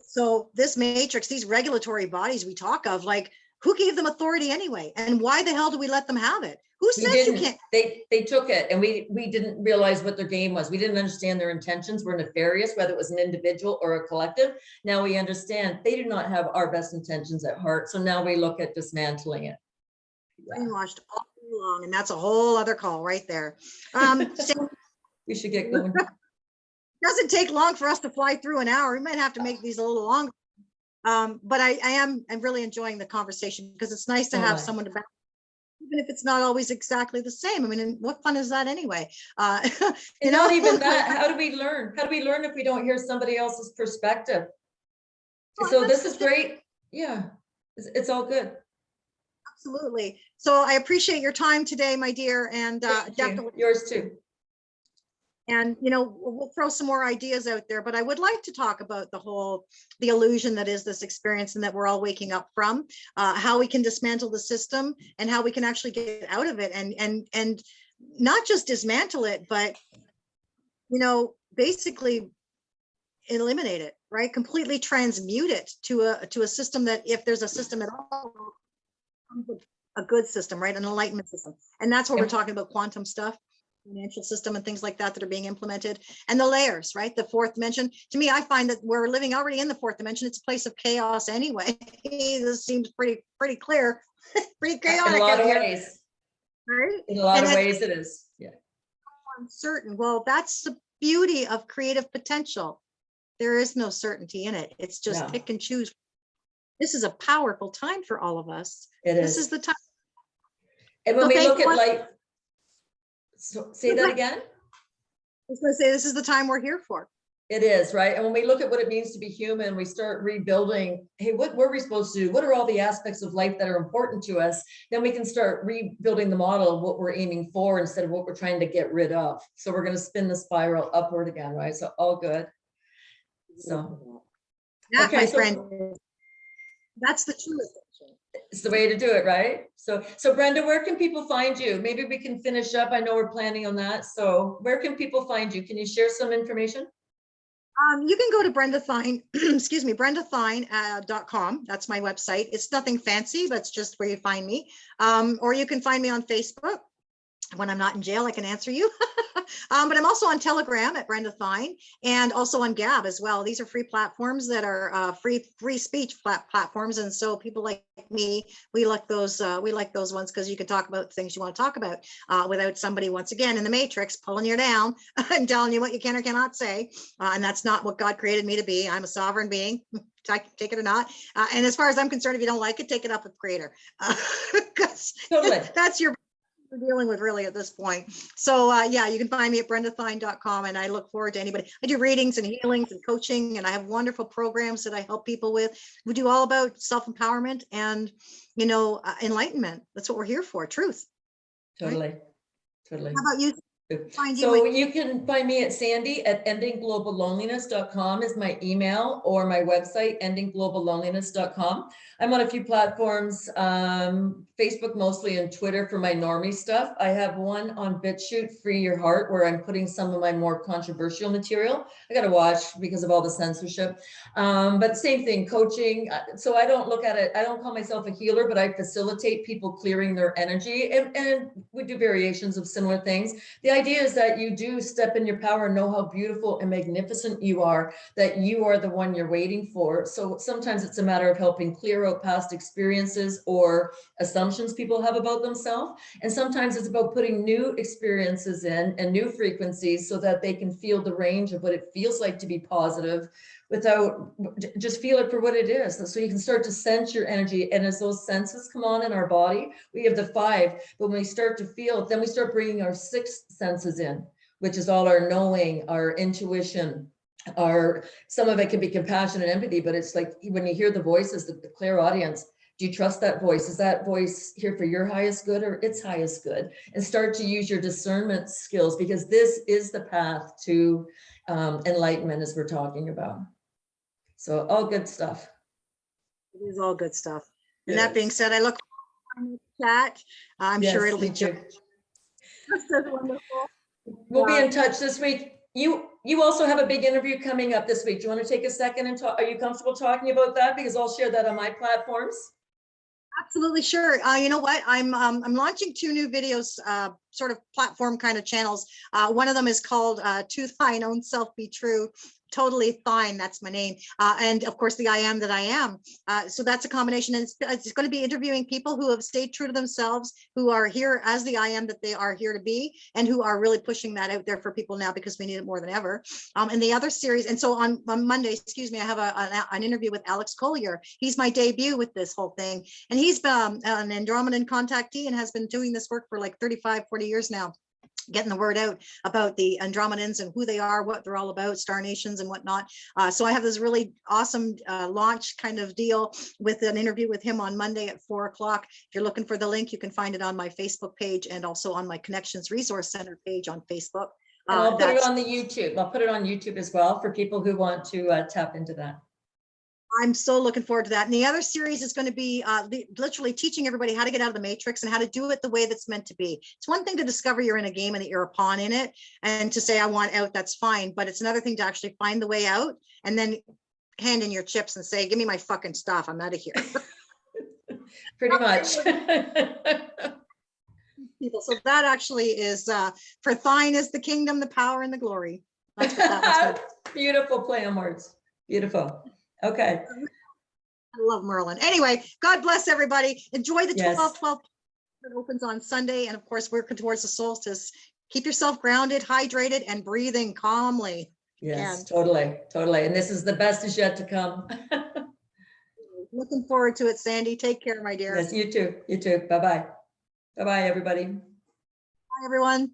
So this matrix, these regulatory bodies we talk of, like, who gave them authority anyway? And why the hell do we let them have it? Who says you can't? They took it, and we didn't realize what their game was. We didn't understand their intentions were nefarious, whether it was an individual or a collective. Now we understand they do not have our best intentions at heart. So now we look at dismantling it. Brainwashed all day long, and that's a whole other call right there. We should get going. Doesn't take long for us to fly through an hour. We might have to make these a little longer. But I'm really enjoying the conversation, because it's nice to have someone to back, even if it's not always exactly the same. I mean, and what fun is that anyway? Not even that. How do we learn? How do we learn if we don't hear somebody else's perspective? So this is great. Yeah, it's all good. Absolutely. So I appreciate your time today, my dear, and definitely yours too. And, we'll throw some more ideas out there, but I would like to talk about the illusion that is this experience, and that we're all waking up from, how we can dismantle the system, and how we can actually get out of it, and not just dismantle it, but, basically eliminate it, right? Completely transmute it to a system that, if there's a system at all, a good system, right? An enlightenment system. And that's what we're talking about, quantum stuff, financial system and things like that are being implemented, and the layers, right? The fourth dimension. To me, I find that we're living already in the fourth dimension. It's a place of chaos anyway. This seems pretty clear, pretty chaotic. In a lot of ways. Right? In a lot of ways it is. Yeah. Uncertain. Well, that's the beauty of creative potential. There is no certainty in it. It's just pick and choose. This is a powerful time for all of us. This is the time. And when we look at life, so say that again. I was going to say, this is the time we're here for. It is, right? And when we look at what it means to be human, we start rebuilding, hey, what were we supposed to do? What are all the aspects of life that are important to us? Then we can start rebuilding the model of what we're aiming for instead of what we're trying to get rid of. So we're going to spin the spiral upward again, right? So all good. So that, my friend, that's the truth. It's the way to do it, right? So Brenda, where can people find you? Maybe we can finish up. I know we're planning on that. So where can people find you? Can you share some information? You can go to Brenda Thine, excuse me, BrendaThine.com. That's my website. It's nothing fancy, but it's just where you find me. Or you can find me on Facebook. When I'm not in jail, I can answer you. But I'm also on Telegram at Brenda Thine, and also on Gab as well. These are free platforms that are free speech platforms. And so people like me, we like those ones, because you can talk about things you want to talk about without somebody, once again, in the matrix pulling you down and telling you what you can or cannot say. And that's not what God created me to be. I'm a sovereign being. Take it or not. And as far as I'm concerned, if you don't like it, take it up with Creator. Totally. That's your dealing with really at this point. So yeah, you can find me at brendathine.com, and I look forward to anybody. I do readings and healings and coaching, and I have wonderful programs that I help people with. We do all about self-empowerment and enlightenment. That's what we're here for. Truth. Totally. Right? Totally. How about you? So you can find me at Sandy at endinggloballoneliness.com is my email, or my website, endinggloballoneliness.com. I'm on a few platforms, Facebook mostly, and Twitter for my normie stuff. I have one on BitChute, Free Your Heart, where I'm putting some of my more controversial material. I got to watch because of all the censorship. But same thing, coaching. So I don't look at it, I don't call myself a healer, but I facilitate people clearing their energy, and we do variations of similar things. The idea is that you do step in your power and know how beautiful and magnificent you are, that you are the one you're waiting for. So sometimes it's a matter of helping clear out past experiences or assumptions people have about themselves. And sometimes it's about putting new experiences in and new frequencies so that they can feel the range of what it feels like to be positive without, just feel it for what it is. So you can start to sense your energy. And as those senses come on in our body, we have the 5, but when we start to feel it, then we start bringing our 6th senses in, which is all our knowing, our intuition, some of it can be compassion and empathy, but it's like when you hear the voices, the clairaudience, do you trust that voice? Is that voice here for your highest good or its highest good? And start to use your discernment skills, because this is the path to enlightenment, as we're talking about. So all good stuff. It is all good stuff. And that being said, I look forward to the chat. I'm sure it'll be just as wonderful. We'll be in touch this week. You also have a big interview coming up this week. Do you want to take a second and talk? Are you comfortable talking about that? Because I'll share that on my platforms. Absolutely, sure. You know what? I'm launching 2 new videos, sort of platform kind of channels. One of them is called "To Thine Own Self Be True." Totally fine. That's my name. And of course, the I am that I am. So that's a combination. And it's going to be interviewing people who have stayed true to themselves, who are here as the I am that they are here to be, and who are really pushing that out there for people now because we need it more than ever. And the other series, and so on Monday, excuse me, I have an interview with Alex Collier. He's my debut with this whole thing. And he's an Andromedan contactee and has been doing this work for like 35, 40 years now, getting the word out about the Andromedans and who they are, what they're all about, star nations and whatnot. So I have this really awesome launch kind of deal with an interview with him on Monday at 4 o'clock. If you're looking for the link, you can find it on my Facebook page and also on my Connections Resource Center page on Facebook. And I'll put it on the YouTube. I'll put it on YouTube as well for people who want to tap into that. I'm so looking forward to that. And the other series is going to be literally teaching everybody how to get out of the matrix and how to do it the way that's meant to be. It's one thing to discover you're in a game and that you're a pawn in it and to say, I want out, that's fine. But it's another thing to actually find the way out and then hand in your chips and say, give me my fucking stuff. I'm out of here. Pretty much. So that actually is for thine is the kingdom, the power, and the glory. That's what that was. Beautiful play on words. Beautiful. Okay. I love Merlin. Anyway, God bless everybody. Enjoy the 12/12 that opens on Sunday. And of course, working towards the solstice. Keep yourself grounded, hydrated, and breathing calmly. Yes, totally. Totally. And this is the best is yet to come. Looking forward to it, Sandy. Take care, my dear. Yes, you too. You too. Bye-bye. Bye-bye, everybody. Bye, everyone.